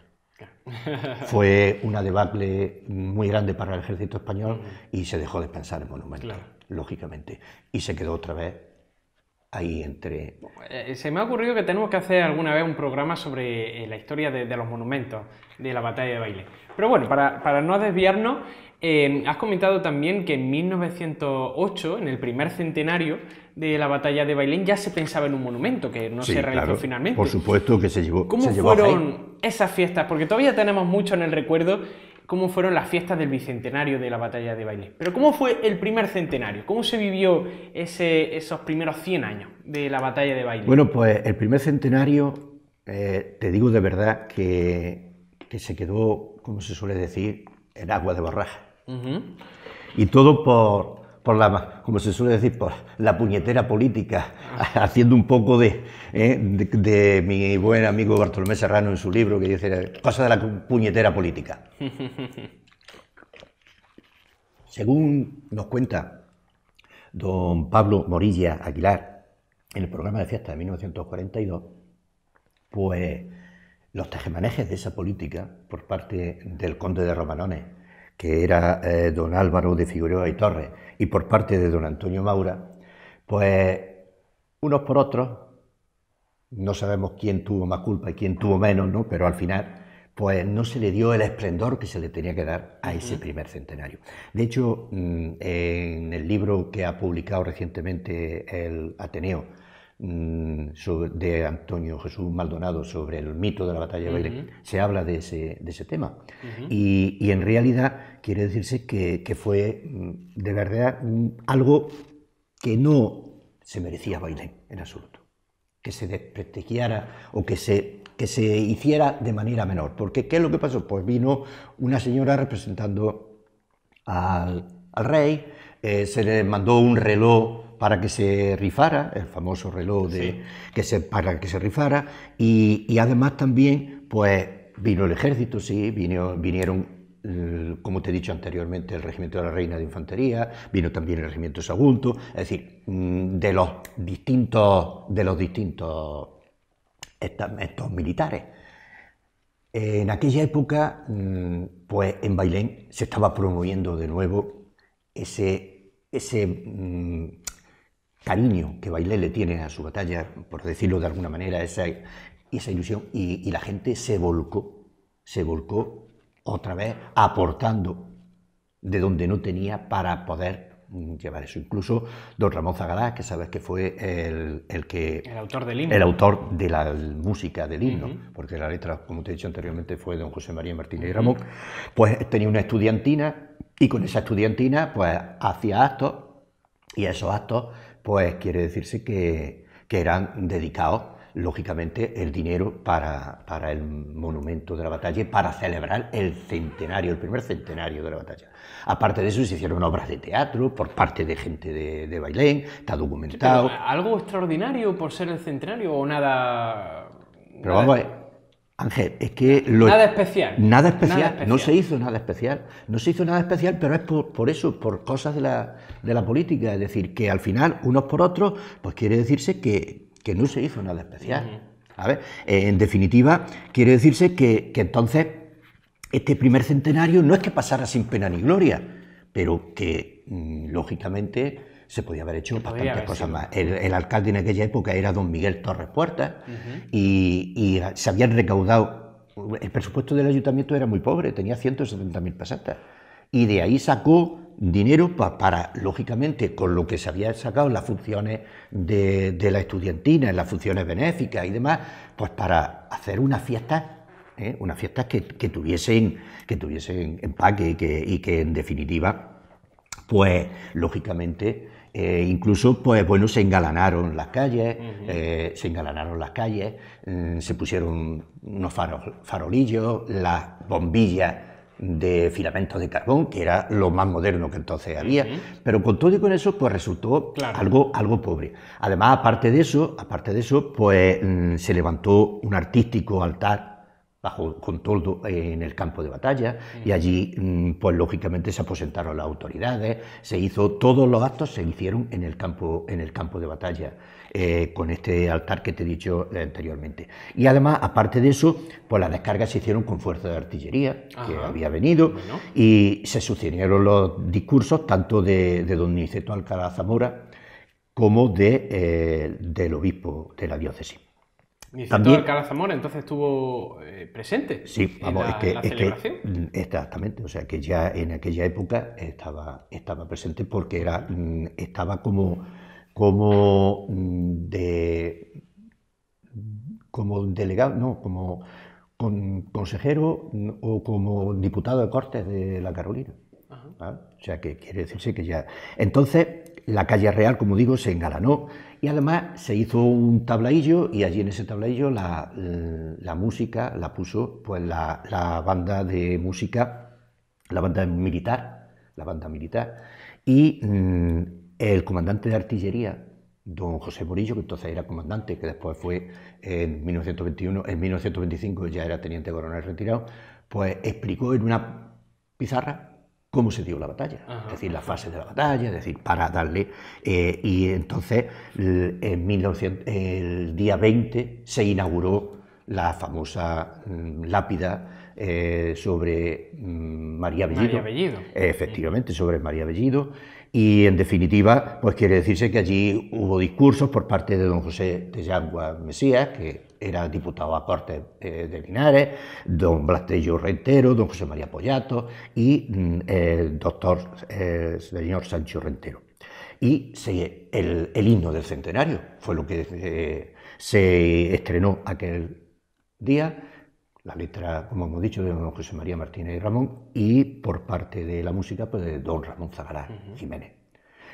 Fue una debacle muy grande para el ejército español y se dejó de pensar en monumentos, lógicamente. Y se quedó otra vez ahí entre...
Se me ha ocurrido que tenemos que hacer alguna vez un programa sobre la historia de los monumentos de la batalla de Bailén. Pero bueno, para no desviarnos, has comentado también que en 1908, en el primer centenario de la batalla de Bailén, ya se pensaba en un monumento que no se realizó finalmente.
Por supuesto que se llevó.
¿Cómo fueron esas fiestas? Porque todavía tenemos mucho en el recuerdo cómo fueron las fiestas del bicentenario de la batalla de Bailén. Pero ¿cómo fue el primer centenario? ¿Cómo se vivió esos primeros 100 años de la batalla de Bailén?
Bueno, pues el primer centenario, te digo de verdad que se quedó, como se suele decir, en agua de borraja. Y todo por la, como se suele decir, por la puñetera política, haciendo un poco de mi buen amigo Bartolomé Serrano en su libro, que dice cosas de la puñetera política. Según nos cuenta don Pablo Morilla Aguilar en el programa de fiesta de 1942, pues los tejemanejes de esa política por parte del conde de Romanones, que era don Álvaro de Figueroa y Torres, y por parte de don Antonio Maura, pues unos por otros, no sabemos quién tuvo más culpa y quién tuvo menos, ¿no? Pero al final, pues no se le dio el esplendor que se le tenía que dar a ese primer centenario. De hecho, en el libro que ha publicado recientemente el Ateneo, de Antonio Jesús Maldonado, sobre el mito de la batalla de Bailén, se habla de ese tema. Y en realidad quiere decirse que fue de verdad algo que no se merecía Bailén en absoluto, que se desprestigiara o que se hiciera de manera menor. Porque ¿qué es lo que pasó? Pues vino una señora representando al rey, se le mandó un reloj para que se rifara, el famoso reloj para que se rifara, y además también pues vino el ejército, vinieron, como te he dicho anteriormente, el regimiento de la Reina de Infantería, vino también el regimiento Sagunto, es decir, de los distintos estamentos militares. En aquella época, pues en Bailén se estaba promoviendo de nuevo ese cariño que Bailén le tiene a su batalla, por decirlo de alguna manera, esa ilusión, y la gente se volcó otra vez aportando de donde no tenía para poder llevar eso. Incluso don Ramón Zagalá, que sabes que fue el
autor del himno.
El autor de la música del himno, porque la letra, como te he dicho anteriormente, fue don José María Martínez y Ramón, pues tenía una estudiantina, y con esa estudiantina pues hacía actos, y esos actos pues quiere decirse que eran dedicados, lógicamente, el dinero para el monumento de la batalla, para celebrar el primer centenario de la batalla. Aparte de eso, se hicieron obras de teatro por parte de gente de Bailén, está documentado.
¿Pero algo extraordinario por ser el centenario o nada?
Pero vamos a ver, Ángel, es que...
Nada especial.
Nada especial, no se hizo nada especial. No se hizo nada especial, pero es por eso, por cosas de la política. Es decir, que al final, unos por otros, pues quiere decirse que no se hizo nada especial. A ver, en definitiva, quiere decirse que entonces este primer centenario no es que pasara sin pena ni gloria, pero que, lógicamente, se podía haber hecho bastantes cosas más. El alcalde en aquella época era don Miguel Torres Puertas y se habían recaudado, el presupuesto del ayuntamiento era muy pobre, tenía 170.000 pesetas, y de ahí sacó dinero para, lógicamente, con lo que se había sacado en las funciones de la estudiantina, en las funciones benéficas y demás, pues para hacer unas fiestas que tuviesen empaque y que en definitiva, pues lógicamente, incluso, pues bueno, se engalanaron las calles, se pusieron unos farolillos, las bombillas de filamentos de carbón, que era lo más moderno que entonces había, pero con todo y con eso, pues resultó algo pobre. Además, aparte de eso, pues se levantó un artístico altar con toldo en el campo de batalla, y allí, pues lógicamente se aposentaron las autoridades, todos los actos se hicieron en el campo de batalla, con este altar que te he dicho anteriormente. Y además, aparte de eso, pues las descargas se hicieron con fuerza de artillería, que había venido, y se sucedieron los discursos tanto de don Niceto Alcalá Zamora como del obispo de la diócesis.
Niceto Alcalá Zamora entonces estuvo presente en la celebración.
Exactamente, o sea que ya en aquella época estaba presente porque estaba como delegado, no, como consejero o como diputado de Cortes de la Carolina. ¿Vale? O sea que quiere decirse que ya... Entonces, la calle Real, como digo, se engalanó y además se hizo un tablaillo, y allí en ese tablaillo la música la puso pues la banda de música, la banda militar, y el comandante de artillería, don José Morillo, que entonces era comandante, que después fue en 1921, en 1925 ya era teniente coronel retirado, pues explicó en una pizarra cómo se dio la batalla, es decir, la fase de la batalla, es decir, para darle... y entonces, el día 20 se inauguró la famosa lápida sobre María Bellido. Efectivamente, sobre María Bellido. Y en definitiva, pues quiere decirse que allí hubo discursos por parte de don José de Yangua Mesías, que era diputado a Cortes de Linares, don Blastello Rentero, don José María Pollato y el doctor señor Sancho Rentero. Y el himno del centenario fue lo que se estrenó aquel día. La letra, como hemos dicho, de don José María Martínez y Ramón, y por parte de la música, pues de don Ramón Zagalá Jiménez.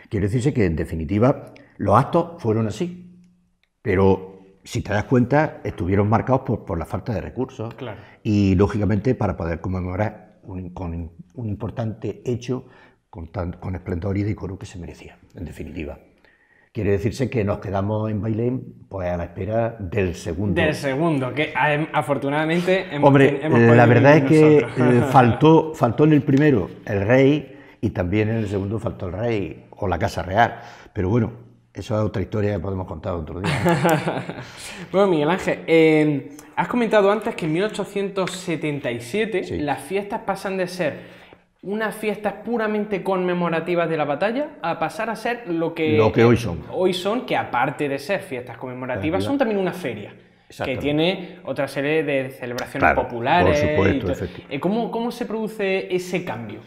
Quiere decirse que, en definitiva, los actos fueron así, pero si te das cuenta, estuvieron marcados por la falta de recursos, y, lógicamente, para poder conmemorar con un importante hecho con esplendor y decoro que se merecía, en definitiva. Quiere decirse que nos quedamos en Bailén pues a la espera del segundo.
Del segundo, que afortunadamente hemos
Hombre, la verdad es que faltó en el primero el rey, y también en el segundo faltó el rey o la Casa Real. Pero bueno, eso es otra historia que podemos contar otro día.
Bueno, Miguel Ángel, has comentado antes que en 1877 las fiestas pasan de ser unas fiestas puramente conmemorativas de la batalla a pasar a ser lo que
hoy son.
Hoy son, que aparte de ser fiestas conmemorativas, son también una feria que tiene otra serie de celebraciones populares.
Por supuesto,
¿Cómo se produce ese cambio?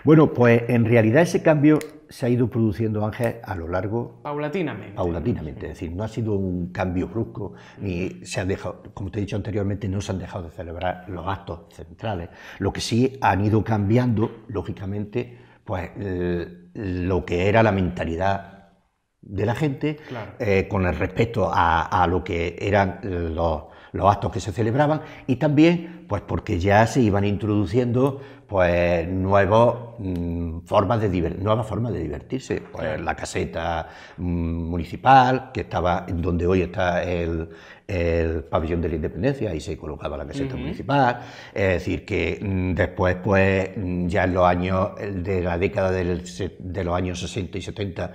Bueno, pues en realidad ese cambio se ha ido produciendo, Ángel, a lo largo...
Paulatinamente.
Es decir, no ha sido un cambio brusco, ni se ha dejado, como te he dicho anteriormente, no se han dejado de celebrar los actos centrales. Lo que sí han ido cambiando, lógicamente, pues lo que era la mentalidad de la gente, con el respecto a lo que eran los actos que se celebraban, y también pues porque ya se iban introduciendo pues nuevas formas de divertirse, pues la caseta municipal, que estaba donde hoy está el pabellón de la Independencia, y se colocaba la caseta municipal. Es decir, que después, pues ya en los años de la década de los años 60 y 70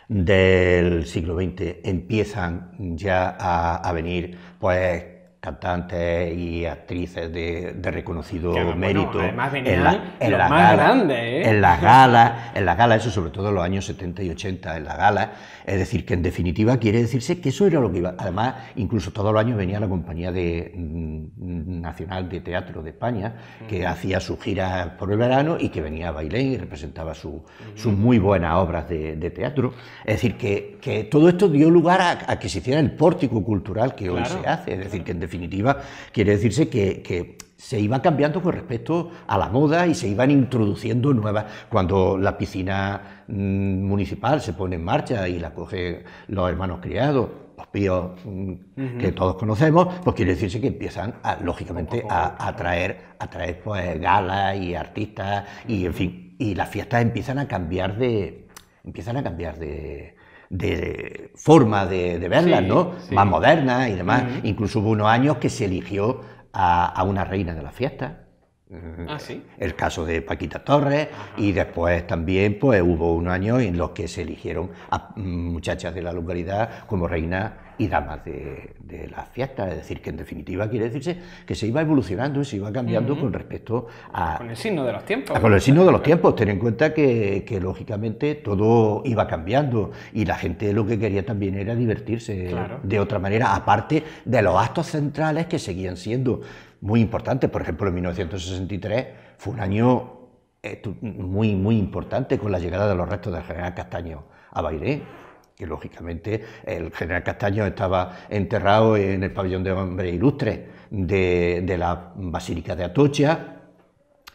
del siglo XX, empiezan ya a venir pues cantantes y actrices de reconocido mérito,
además venían los más grandes, ¿eh?
en las galas, eso sobre todo en los años 70 y 80, en las galas. Es decir, que en definitiva quiere decirse que eso era lo que iba. Además, incluso todos los años venía la Compañía Nacional de Teatro de España, que hacía sus giras por el verano y que venía a Bailén y representaba sus muy buenas obras de teatro. Es decir, que todo esto dio lugar a que se hiciera el pórtico cultural que hoy se hace. Es decir, que en definitiva quiere decirse que se iba cambiando con respecto a la moda y se iban introduciendo nuevas. Cuando la piscina municipal se pone en marcha y la cogen los hermanos criados, los píos que todos conocemos, pues quiere decirse que empiezan, lógicamente, a traer pues galas y artistas, y en fin, y las fiestas empiezan a cambiar de forma de verlas, ¿no? Sí. Más modernas y demás. Incluso hubo unos años que se eligió a una reina de la fiesta.
¿Sí?
El caso de Paquita Torres. Y después también pues hubo unos años en los que se eligieron a muchachas de la localidad como reinas y damas de las fiestas. Es decir, que en definitiva quiere decirse que se iba evolucionando y se iba cambiando con respecto a...
Con el signo de los tiempos.
Con el signo de los tiempos. Ten en cuenta que lógicamente todo iba cambiando y la gente lo que quería también era divertirse de otra manera, aparte de los actos centrales que seguían siendo muy importantes. Por ejemplo, en 1963 fue un año muy importante con la llegada de los restos del general Castaño a Bailén, que lógicamente el general Castaño estaba enterrado en el pabellón de hombres ilustres de la Basílica de Atocha,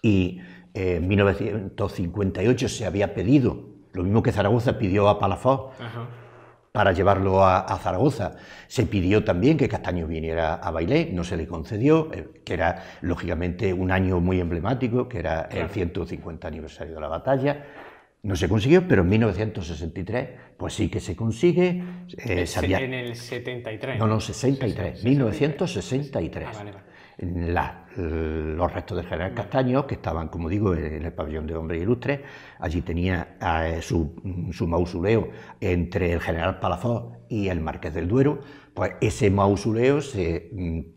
y en 1958 se había pedido, lo mismo que Zaragoza pidió a Palafox, para llevarlo a Zaragoza. Se pidió también que Castaño viniera a Bailén, no se le concedió, que era lógicamente un año muy emblemático, que era el 150 aniversario de la batalla. No se consiguió, pero en 1963 pues sí que se consigue.
En el 73.
No, 63, 1963.
Vale.
Los restos del general Castaño, que estaban, como digo, en el pabellón de hombres ilustres. Allí tenía su mausoleo entre el general Palafox y el marqués del Duero. Pues ese mausoleo,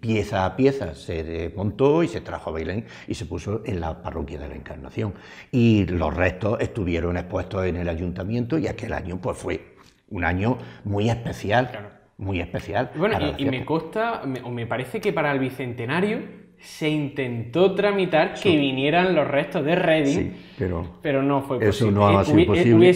pieza a pieza, se desmontó y se trajo a Bailén y se puso en la parroquia de la Encarnación. Y los restos estuvieron expuestos en el ayuntamiento, y aquel año pues fue un año muy especial.
Claro.
Muy especial.
Bueno, y me consta, o me parece que para el Bicentenario se intentó tramitar que vinieran los restos de Reding, pero no fue posible.
Eso no ha sido posible.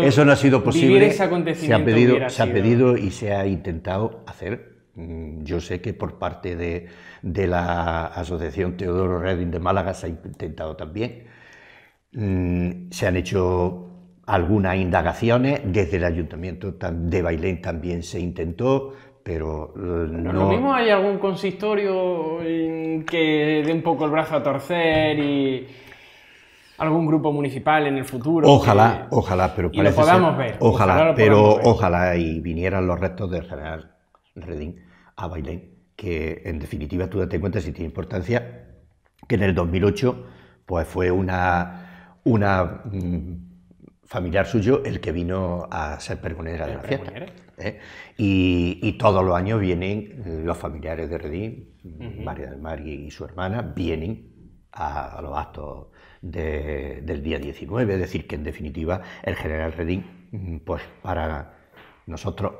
Eso no ha sido posible.
Vivir ese acontecimiento
se ha pedido y se ha intentado hacer. Yo sé que por parte de la Asociación Teodoro Reding de Málaga se ha intentado también. Se han hecho algunas indagaciones, desde el Ayuntamiento de Bailén también se intentó, pero no...
Lo mismo hay algún consistorio que dé un poco el brazo a torcer, y algún grupo municipal en el futuro.
Ojalá, pero parece
lo podamos ver.
Ojalá y vinieran los restos del general Reding a Bailén, que en definitiva tú date cuenta, si tiene importancia, que en el 2008 pues fue una familiar suyo el que vino a ser pregonera de la fiesta. Y todos los años vienen los familiares de Reding, María del Mar y su hermana, vienen a los actos del día 19, es decir, que en definitiva el general Reding, pues para nosotros,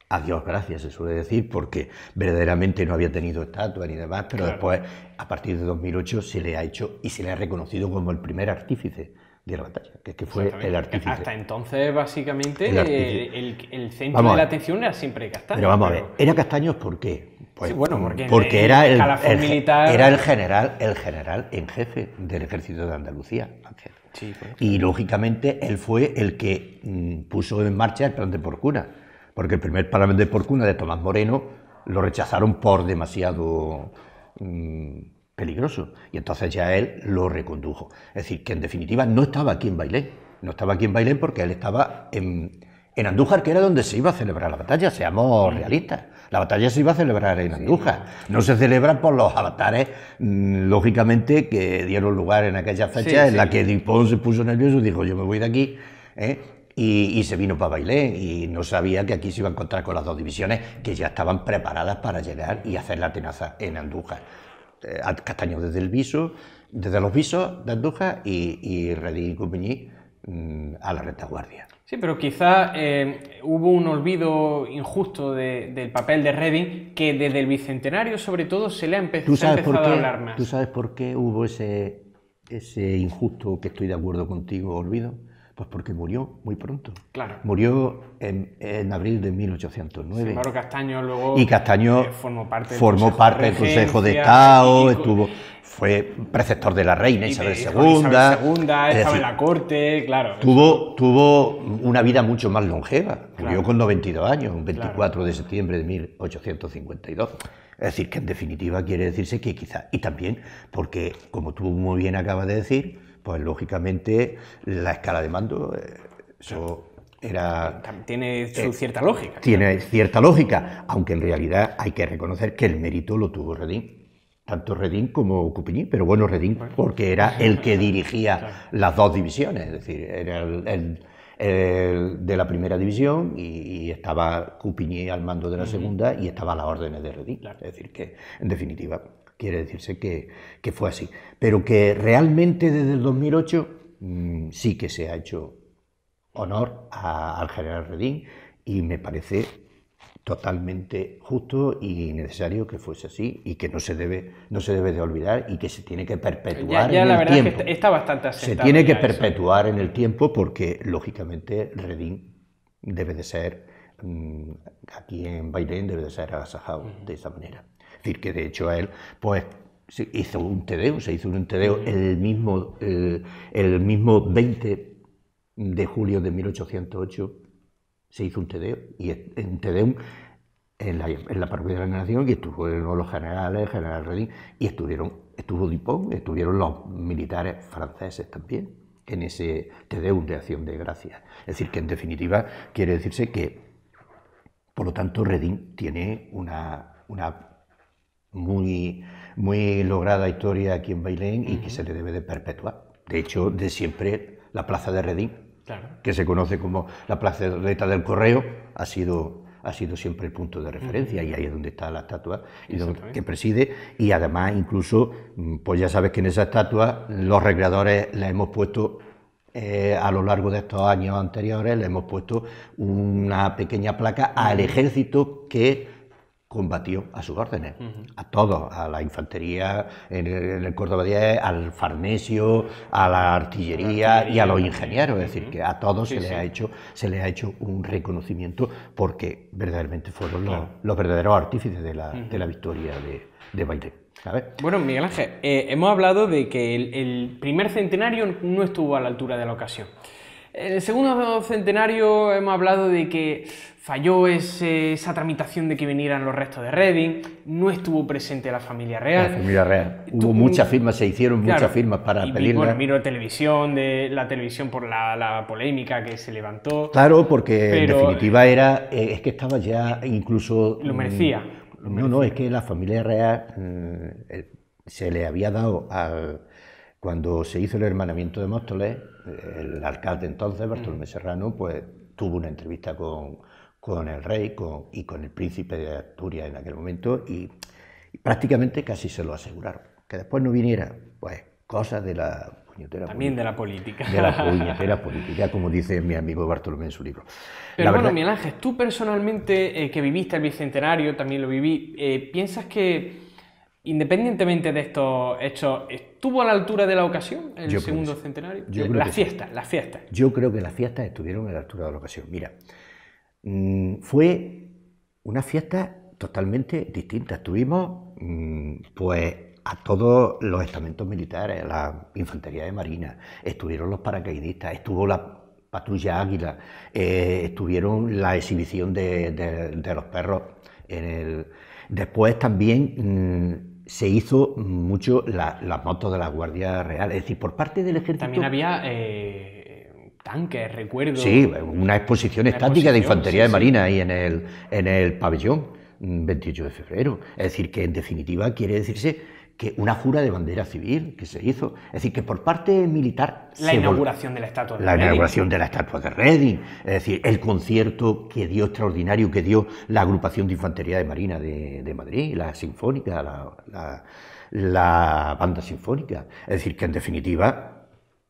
a Dios gracias se suele decir, porque verdaderamente no había tenido estatua ni demás, pero después, a partir de 2008, se le ha hecho y se le ha reconocido como el primer artífice de la batalla, que fue el artífice.
Hasta entonces, básicamente, el centro de la atención era siempre Castaño.
Pero vamos a ver, ¿era Castaño por qué? Pues,
sí, bueno,
porque era el
militar...
general en jefe del ejército de Andalucía, Ángel.
Sí,
y lógicamente él fue el que puso en marcha el plan de Porcuna, porque el primer parlament de Porcuna de Tomás Moreno lo rechazaron por demasiado peligroso, y entonces ya él lo recondujo. Es decir, que en definitiva no estaba aquí en Bailén, no estaba aquí en Bailén porque él estaba en Andújar, que era donde se iba a celebrar la batalla, seamos realistas. La batalla se iba a celebrar en Andújar, no se celebra por los avatares, lógicamente, que dieron lugar en aquella fecha en la que Dupont se puso nervioso y dijo, yo me voy de aquí, y se vino para Bailén, y no sabía que aquí se iba a encontrar con las dos divisiones que ya estaban preparadas para llegar y hacer la tenaza en Andújar. Castaño desde los Visos de Andújar y Redín y Coupigny a la retaguardia.
Sí, pero quizás hubo un olvido injusto del papel de Redín, que desde el Bicentenario sobre todo se le ha empezado a hablar más.
¿Tú sabes por qué hubo ese injusto, que estoy de acuerdo contigo, olvido? Pues porque murió muy pronto.
Claro.
Murió en abril de 1809.
Sí, claro, Castaño luego formó parte
del Consejo de Estado, fue preceptor de la reina Isabel II.
Estaba en la corte, claro.
Tuvo una vida mucho más longeva. Murió con 92 años, un 24 de septiembre de 1852. Es decir, que en definitiva quiere decirse que quizás, y también porque, como tú muy bien acabas de decir, pues lógicamente la escala de mando, eso era...
Tiene su cierta lógica.
Tiene cierta lógica, aunque en realidad hay que reconocer que el mérito lo tuvo Redín. Tanto Redín como Coupigny, pero bueno, Redín porque era el que dirigía las dos divisiones, es decir, era el de la primera división y estaba Coupigny al mando de la segunda y estaba a las órdenes de Redín. Es decir, que en definitiva quiere decirse que fue así. Pero que realmente desde el 2008 sí que se ha hecho honor al general Redín, y me parece totalmente justo y necesario que fuese así, y que no se debe de olvidar, y que se tiene que perpetuar en el tiempo.
Es que está bastante asentado.
Se tiene que perpetuar en el tiempo, porque lógicamente Redín debe de ser, aquí en Bailén debe de ser agasajado de esa manera. Es decir, que de hecho él pues se hizo un Te Deum el mismo 20 de julio de 1808, se hizo un Te Deum, y un Te Deum en la parroquia de la Nación, y estuvieron los generales, el general Redín, y estuvo Dupont, estuvieron los militares franceses también en ese Te Deum de acción de gracias. Es decir, que en definitiva quiere decirse que, por lo tanto, Redín tiene una muy lograda historia aquí en Bailén, y que se le debe de perpetuar. De hecho, de siempre la plaza de Redín, que se conoce como la plazoleta del Correo, ha sido siempre el punto de referencia, y ahí es donde está la estatua que preside, y además incluso, pues ya sabes que en esa estatua los recreadores le hemos puesto, a lo largo de estos años anteriores, le hemos puesto una pequeña placa al ejército que combatió a sus órdenes, a todos, a la infantería en el Córdoba 10, al farnesio, a la artillería y a los ingenieros. Es decir, que a todos se les ha hecho un reconocimiento, porque verdaderamente fueron los verdaderos artífices de la victoria de Bailén. ¿Sabes?
Bueno, Miguel Ángel, hemos hablado de que el primer centenario no estuvo a la altura de la ocasión. En el segundo centenario hemos hablado de que falló esa tramitación de que vinieran los restos de Redín, no estuvo presente la familia real.
La familia real. Hubo muchas firmas, se hicieron muchas firmas para pedirla.
Bueno, vino la televisión por la polémica que se levantó.
Claro, porque en definitiva es que estaba ya incluso...
Lo merecía.
No, es que la familia real se le había dado cuando se hizo el hermanamiento de Móstoles, el alcalde entonces, Bartolomé Serrano, pues tuvo una entrevista con el rey y con el príncipe de Asturias en aquel momento, y prácticamente casi se lo aseguraron. Que después no viniera, pues cosas de la puñetera
también política. De la política.
De la puñetera política, como dice mi amigo Bartolomé en su libro.
Pero bueno, Miguel Ángel, tú personalmente, que viviste el Bicentenario, también lo viví, ¿piensas que, independientemente de estos hechos, estuvo a la altura de la ocasión el segundo centenario? Las fiestas.
Yo creo que las fiestas estuvieron a la altura de la ocasión. Mira, fue una fiesta totalmente distinta. Estuvimos, pues, a todos los estamentos militares, la infantería de marina, estuvieron los paracaidistas, estuvo Patrulla Águila, estuvieron la exhibición de los perros. Después también se hizo mucho las motos de la Guardia Real, es decir, por parte del ejército.
También había tanques, recuerdo.
Sí, una exposición estática de infantería de marina ahí en el pabellón, 28 de febrero. Es decir, que en definitiva quiere decirse que una jura de bandera civil que se hizo. Es decir, que por parte militar...
La inauguración de la estatua de
La
Reding.
inauguración de la estatua de Reding. Es decir, el concierto que dio extraordinario, que dio la agrupación de infantería de marina de Madrid, la sinfónica, la banda sinfónica. Es decir, que en definitiva...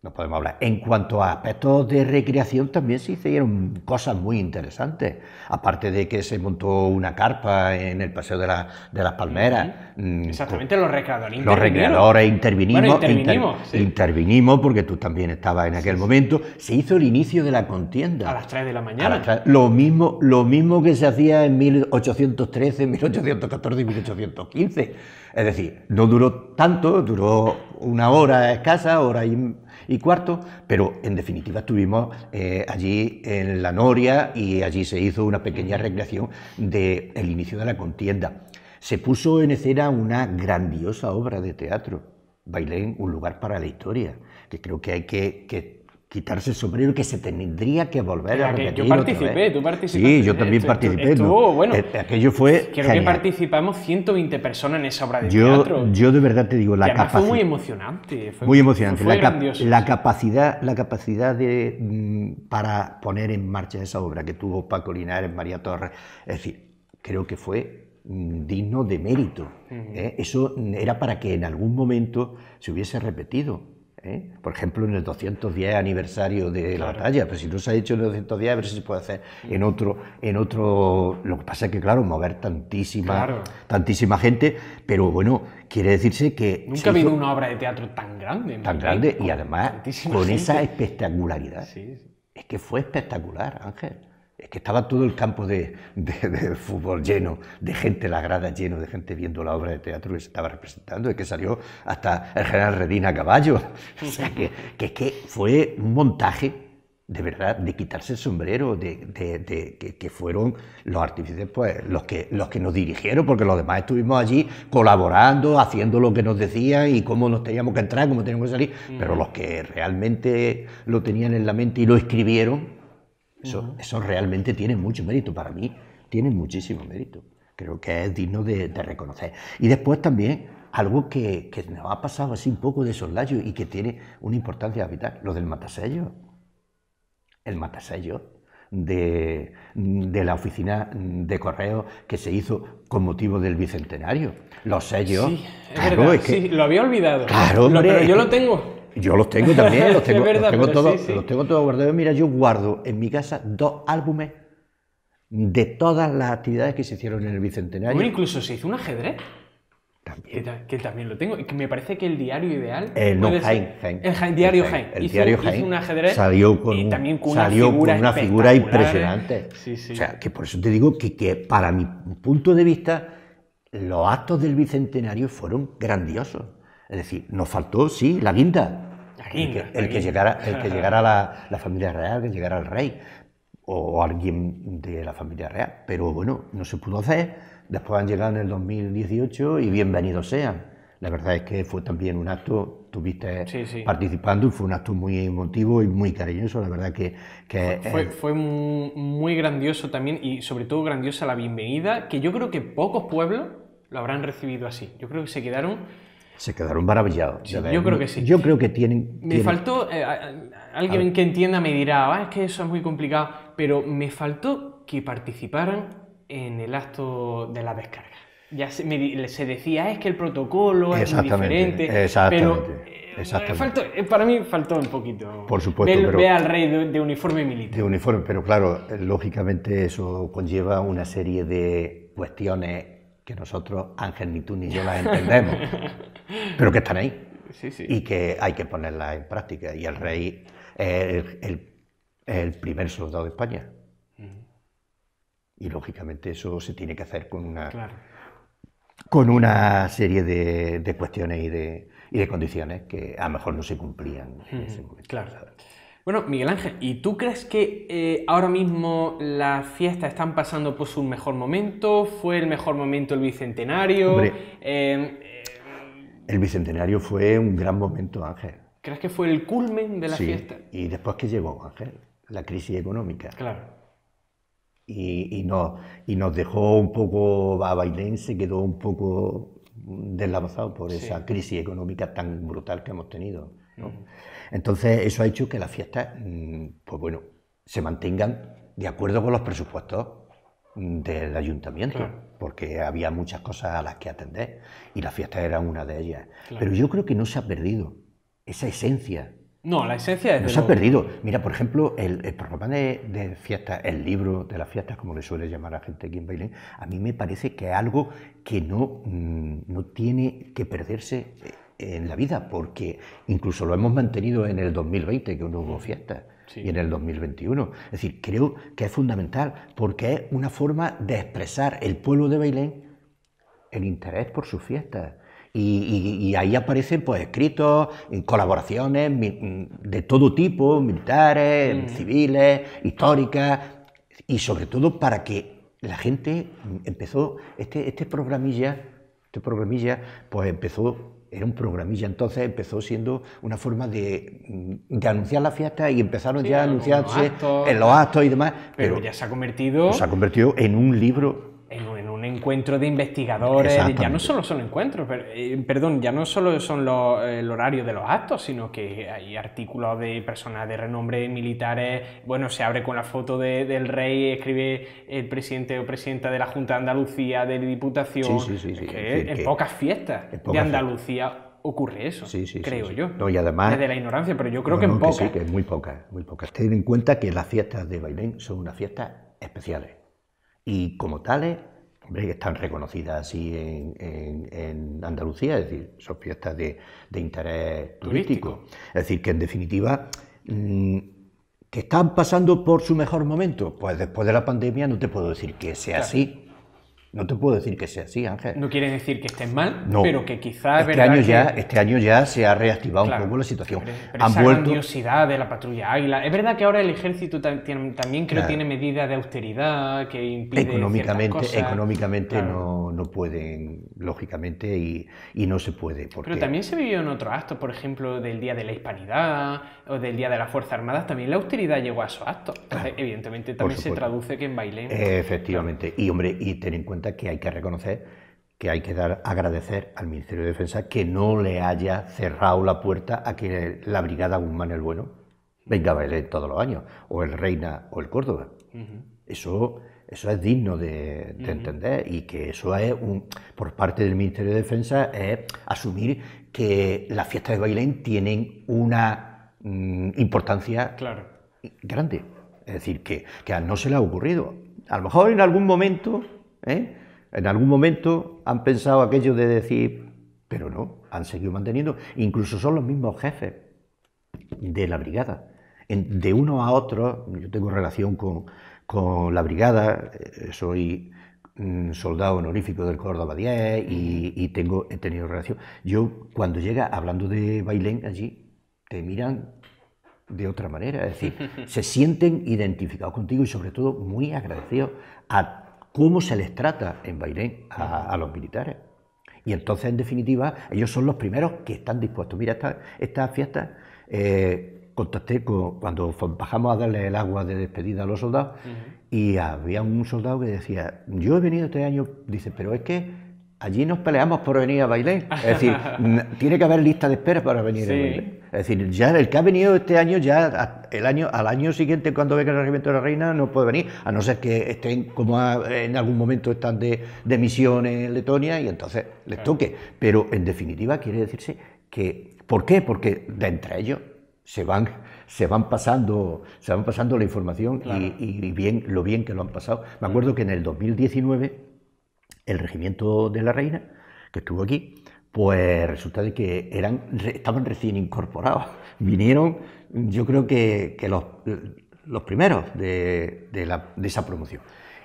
No podemos hablar. En cuanto a aspectos de recreación, también se hicieron cosas muy interesantes. Aparte de que se montó una carpa en el Paseo de las Palmeras.
Exactamente, los recreadores
Los recreadores intervinimos.
Bueno,
intervinimos porque tú también estabas en aquel momento. Se hizo el inicio de la contienda.
A las 3 de la mañana.
Lo mismo que se hacía en 1813, 1814 y 1815. Es decir, no duró tanto, duró una hora escasa, hora y cuarto, pero en definitiva estuvimos allí en la Noria y allí se hizo una pequeña recreación del inicio de la contienda. Se puso en escena una grandiosa obra de teatro, Bailén, un lugar para la historia, que creo que hay que quitarse el sombrero, que se tendría que volver a repetir.
Yo participé, tú participaste.
Sí, yo también participé.
Estuvo, bueno,
aquello fue
creo
genial.
que participamos 120 personas en esa obra de teatro.
Yo de verdad te digo, la capacidad...
fue muy emocionante.
Muy emocionante.
Fue grandioso.
La capacidad para poner en marcha esa obra que tuvo Paco Linares, María Torres, es decir, creo que fue digno de mérito. Eso era para que en algún momento se hubiese repetido. Por ejemplo, en el 210 aniversario de la batalla, pero si no se ha hecho en el 210, a ver si se puede hacer en otro. Lo que pasa es que, claro, mover tantísima gente, pero bueno, quiere decirse que...
Nunca ha habido una obra de teatro tan grande.
Tan grande y además con esa espectacularidad.
Sí.
Es que fue espectacular, Ángel. Es que estaba todo el campo de fútbol lleno de gente, la grada lleno de gente viendo la obra de teatro que se estaba representando, es que salió hasta el general Redín a caballo. O sea, que fue un montaje, de verdad, de quitarse el sombrero, que fueron los artífices, pues, los que nos dirigieron, porque los demás estuvimos allí colaborando, haciendo lo que nos decían y cómo nos teníamos que entrar, cómo teníamos que salir, pero los que realmente lo tenían en la mente y lo escribieron, eso realmente tiene mucho mérito, para mí tiene muchísimo mérito, creo que es digno de reconocer. Y después también algo que nos ha pasado así un poco de soslayo y que tiene una importancia vital, lo del matasello. El matasello de la oficina de correo que se hizo con motivo del bicentenario. Los sellos...
Sí, es verdad, sí, lo había olvidado.
Claro, hombre,
pero yo lo tengo.
Yo los tengo también, los tengo,
verdad,
los tengo todos guardados. Mira, yo guardo en mi casa 2 álbumes de todas las actividades que se hicieron en el Bicentenario.
Bueno, incluso se hizo un ajedrez.
También.
Que también lo tengo. Y que me parece que el diario Ideal...
El
diario Jaén.
Hizo
un ajedrez
salió con una figura impresionante.
Sí, sí.
O sea, que por eso te digo que para mi punto de vista, los actos del Bicentenario fueron grandiosos. Es decir, nos faltó, sí, la guinda. El que llegara la familia real, que llegara el rey o alguien de la familia real. Pero bueno, no se pudo hacer. Después han llegado en el 2018 y bienvenidos sean. La verdad es que fue también un acto, estuviste participando y fue un acto muy emotivo y muy cariñoso. La verdad que
fue muy grandioso también y sobre todo grandiosa la bienvenida, que yo creo que pocos pueblos lo habrán recibido así. Yo creo que se quedaron
maravillados.
Sí, yo creo que sí.
Yo creo que tienen...
Me faltó, alguien que entienda me dirá, es que eso es muy complicado, pero me faltó que participaran en el acto de la descarga. Ya se decía, es que el protocolo es muy diferente, pero para mí faltó un poquito.
Por supuesto,
ve al rey de uniforme militar.
De uniforme, pero claro, lógicamente eso conlleva una serie de cuestiones que nosotros, Ángel, ni tú ni yo las entendemos, pero que están ahí y que hay que ponerlas en práctica. Y el rey es el primer soldado de España. Y lógicamente eso se tiene que hacer con una serie de cuestiones y de condiciones que a lo mejor no se cumplían en ese momento.
Claro. Bueno, Miguel Ángel, ¿y tú crees que ahora mismo las fiestas están pasando por su mejor momento? ¿Fue el mejor momento el Bicentenario?
Hombre, el Bicentenario fue un gran momento, Ángel.
¿Crees que fue el culmen de la
Sí,
fiesta?
y después que llegó, Ángel, la crisis económica.
Claro.
Y nos dejó un poco, a Bailén se quedó un poco deslavazado por
Sí.
esa crisis económica tan brutal que hemos tenido, ¿no? Entonces eso ha hecho que las fiestas, pues bueno, se mantengan de acuerdo con los presupuestos del ayuntamiento,
Claro.
porque había muchas cosas a las que atender y las fiestas eran una de ellas.
Claro.
Pero yo creo que no se ha perdido esa esencia.
No, la esencia
No
es
se ha perdido. Mira, por ejemplo, el programa de fiestas, el libro de las fiestas, como le suele llamar a gente aquí en Bailén, a mí me parece que es algo que no tiene que perderse en la vida, porque incluso lo hemos mantenido en el 2020, que no hubo fiestas,
Sí.
y en el 2021. Es decir, creo que es fundamental, porque es una forma de expresar el pueblo de Bailén el interés por sus fiestas. Y ahí aparecen pues escritos, colaboraciones de todo tipo, militares, civiles, históricas, y sobre todo para que la gente empezó, este programilla, pues empezó, era un programilla entonces, empezó siendo una forma de anunciar la fiesta y empezaron
Sí,
ya a
algunos
anunciarse
actos,
en los actos y demás,
Pero ya se ha convertido
se ha convertido en un libro.
en un encuentro de investigadores. Ya no
Exactamente.
solo son encuentros, perdón, ya no solo son el horario de los actos, sino que hay artículos de personas de renombre, militares. Bueno, se abre con la foto del rey, escribe el presidente o presidenta de la Junta de Andalucía, de la Diputación.
Sí.
Es que
Es decir,
en
que
pocas fiestas
en
de
pocas
Andalucía ocurre eso,
Sí,
creo
sí.
yo.
No, y además,
desde la ignorancia, pero yo creo
no,
que en
no,
pocas.
sí, que es muy pocas, muy pocas. Ten en cuenta que las fiestas de Bailén son unas fiestas especiales y como tales, hombre, que están reconocidas así en Andalucía, es decir, son fiestas de interés turístico. Es decir, que en definitiva, ¿que están pasando por su mejor momento? Pues después de la pandemia no te puedo decir que sea
Claro.
así. No te puedo decir que sea así, Ángel.
No quiere decir que estén mal,
No.
pero que quizás es
Este
verdad
año
que...
este año ya se ha reactivado
Claro,
un poco la situación.
pero
Han
esa
vuelto.
grandiosidad de la patrulla Águila. Es verdad que ahora el ejército también creo
Claro.
tiene medidas de austeridad que impiden ciertas
Económicamente
Claro.
no pueden, lógicamente, y no se puede. Porque
Pero también se vivió en otros actos, por ejemplo, del Día de la Hispanidad o del Día de las Fuerzas Armadas, también la austeridad llegó a esos actos. Entonces, evidentemente, también se
supuesto.
traduce que en Bailén...
Efectivamente. Y, hombre, y ten en cuenta que hay que reconocer que hay que agradecer al Ministerio de Defensa que no le haya cerrado la puerta a que la Brigada Guzmán el Bueno venga a Bailén todos los años, o el Reina o el Córdoba. Eso es digno de entender, y que eso es, por parte del Ministerio de Defensa, es asumir que las fiestas de Bailén tienen una importancia
Claro.
grande. Es decir, que no se le ha ocurrido. A lo mejor en algún momento, en algún momento han pensado aquello de decir, pero no, han seguido manteniendo. Incluso son los mismos jefes de la brigada. De uno a otro, yo tengo relación con la brigada, soy soldado honorífico del Córdoba 10 y he tenido relación. Yo, cuando llega, hablando de Bailén allí, te miran de otra manera, es decir, se sienten identificados contigo y sobre todo muy agradecidos a cómo se les trata en Bailén a los militares. Y entonces, en definitiva, ellos son los primeros que están dispuestos. Mira, esta fiesta, contacté cuando bajamos a darle el agua de despedida a los soldados, y había un soldado que decía, yo he venido este año, dice, pero es que allí nos peleamos por venir a Bailén. Es decir, tiene que haber lista de espera para venir a Bailén. Es decir, ya el que ha venido este año, ya al año siguiente, cuando venga el regimiento de la Reina, no puede venir, a no ser que estén, como en algún momento están de misión en Letonia, y entonces les toque. Pero en definitiva quiere decirse que, ¿por qué? Porque de entre ellos se van pasando la información, y lo bien que lo han pasado. Me acuerdo que en el 2019 el regimiento de la Reina, que estuvo aquí, pues resulta de que estaban recién incorporados. Vinieron, yo creo que los primeros de esa promoción,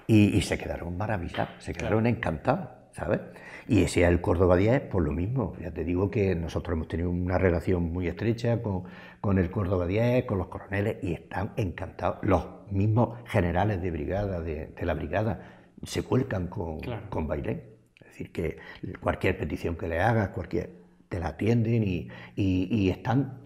y se quedaron maravillados, se quedaron encantados. ¿sabes? Y si es el Córdoba 10, pues lo mismo. Ya te digo que nosotros hemos tenido una relación muy estrecha con el Córdoba 10, con los coroneles, y están encantados. Los mismos generales de brigada, de la brigada, se vuelcan con Bailén. Es decir, que cualquier petición que le hagas, te la atienden y están,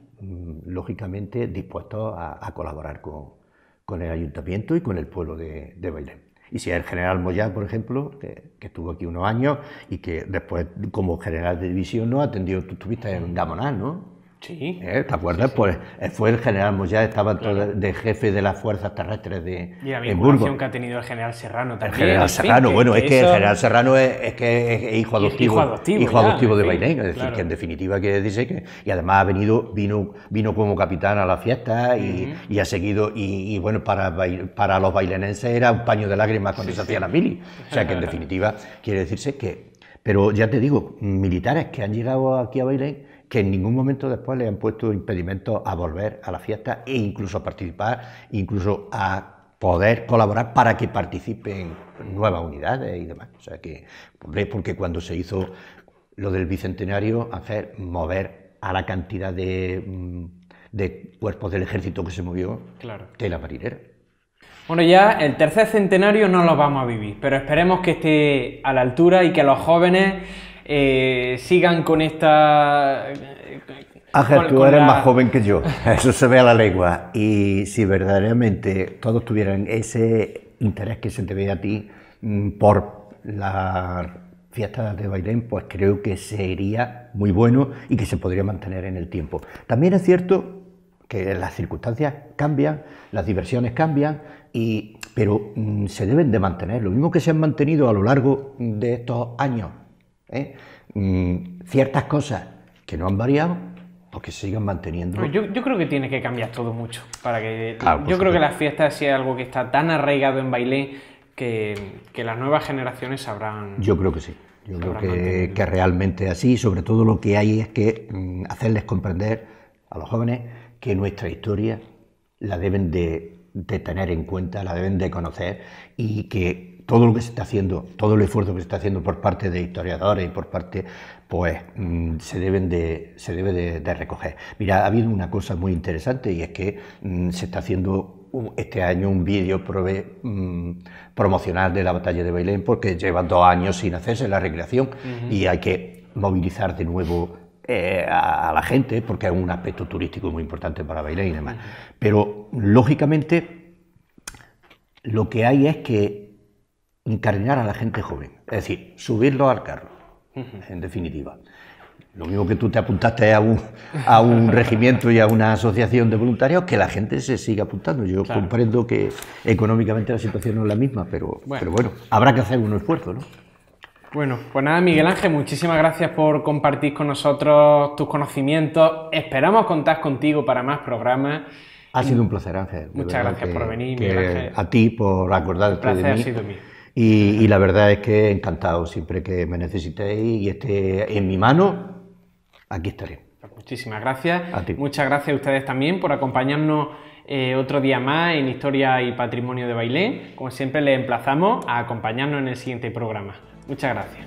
lógicamente, dispuestos a colaborar con el ayuntamiento y con el pueblo de Bailén. Y si es el general Moyá, por ejemplo, que estuvo aquí unos años y que después, como general de división, nos atendió. Tú estuviste en Gamonal, ¿no?
Sí.
¿Te acuerdas?
Sí.
Pues fue el general Moyá, estaba de jefe de las fuerzas terrestres de
Y la
Burgos.
vinculación que ha tenido el general Serrano también.
El general Serrano, bueno, es que el general Serrano es hijo adoptivo de Bailén, es decir, que en definitiva quiere decirse que, y además vino como capitán a la fiesta y ha seguido, y bueno, para los bailenenses era un paño de lágrimas cuando se hacía la mili, o sea que en definitiva quiere decirse que, pero ya te digo, militares que han llegado aquí a Bailén, que en ningún momento después le han puesto impedimentos a volver a la fiesta e incluso a participar, incluso a poder colaborar para que participen nuevas unidades y demás. O sea que, porque cuando se hizo lo del bicentenario, mover a la cantidad de cuerpos del ejército que se movió, tela marinera.
Bueno, ya el tercer centenario no lo vamos a vivir, pero esperemos que esté a la altura y que los jóvenes sigan con esta...
Ángel, tú eres más joven que yo, eso se ve a la legua, y si verdaderamente todos tuvieran ese interés que se te ve a ti por las fiestas de Bailén, pues creo que sería muy bueno y que se podría mantener en el tiempo. También es cierto que las circunstancias cambian, las diversiones cambian, pero se deben de mantener, lo mismo que se han mantenido a lo largo de estos años. Ciertas cosas que no han variado, pues que se sigan manteniendo.
Yo creo que tiene que cambiar todo mucho para que
claro,
yo creo que las fiestas sea algo que está tan arraigado en Bailén que las nuevas generaciones sabrán.
Yo creo que sí. Yo creo que realmente así, sobre todo lo que hay es que hacerles comprender a los jóvenes que nuestra historia la deben de tener en cuenta, la deben de conocer, y que todo lo que se está haciendo, todo el esfuerzo que se está haciendo por parte de historiadores y por parte, pues se debe de recoger. Mira, ha habido una cosa muy interesante, y es que se está haciendo este año un vídeo promocional de la batalla de Bailén, porque llevan 2 años sin hacerse la recreación y hay que movilizar de nuevo a la gente, porque es un aspecto turístico muy importante para Bailén y demás. Pero, lógicamente, lo que hay es que encarnar a la gente joven, es decir, subirlo al carro, en definitiva. Lo mismo que tú te apuntaste a un regimiento y a una asociación de voluntarios, que la gente se siga apuntando. Yo comprendo que económicamente la situación no es la misma, pero bueno, habrá que hacer un esfuerzo, ¿no?
Bueno, pues nada, Miguel Ángel, muchísimas gracias por compartir con nosotros tus conocimientos. Esperamos contar contigo para más programas.
Ha sido un placer, Ángel.
Muchas gracias por venir, Miguel Ángel.
A ti por acordarte de mí.
El placer ha sido mío.
Y la verdad es que encantado, siempre que me necesitéis y esté en mi mano, aquí estaré.
Muchísimas gracias.
A ti.
Muchas gracias a ustedes también por acompañarnos otro día más en Historia y Patrimonio de Bailén. Como siempre, les emplazamos a acompañarnos en el siguiente programa. Muchas gracias.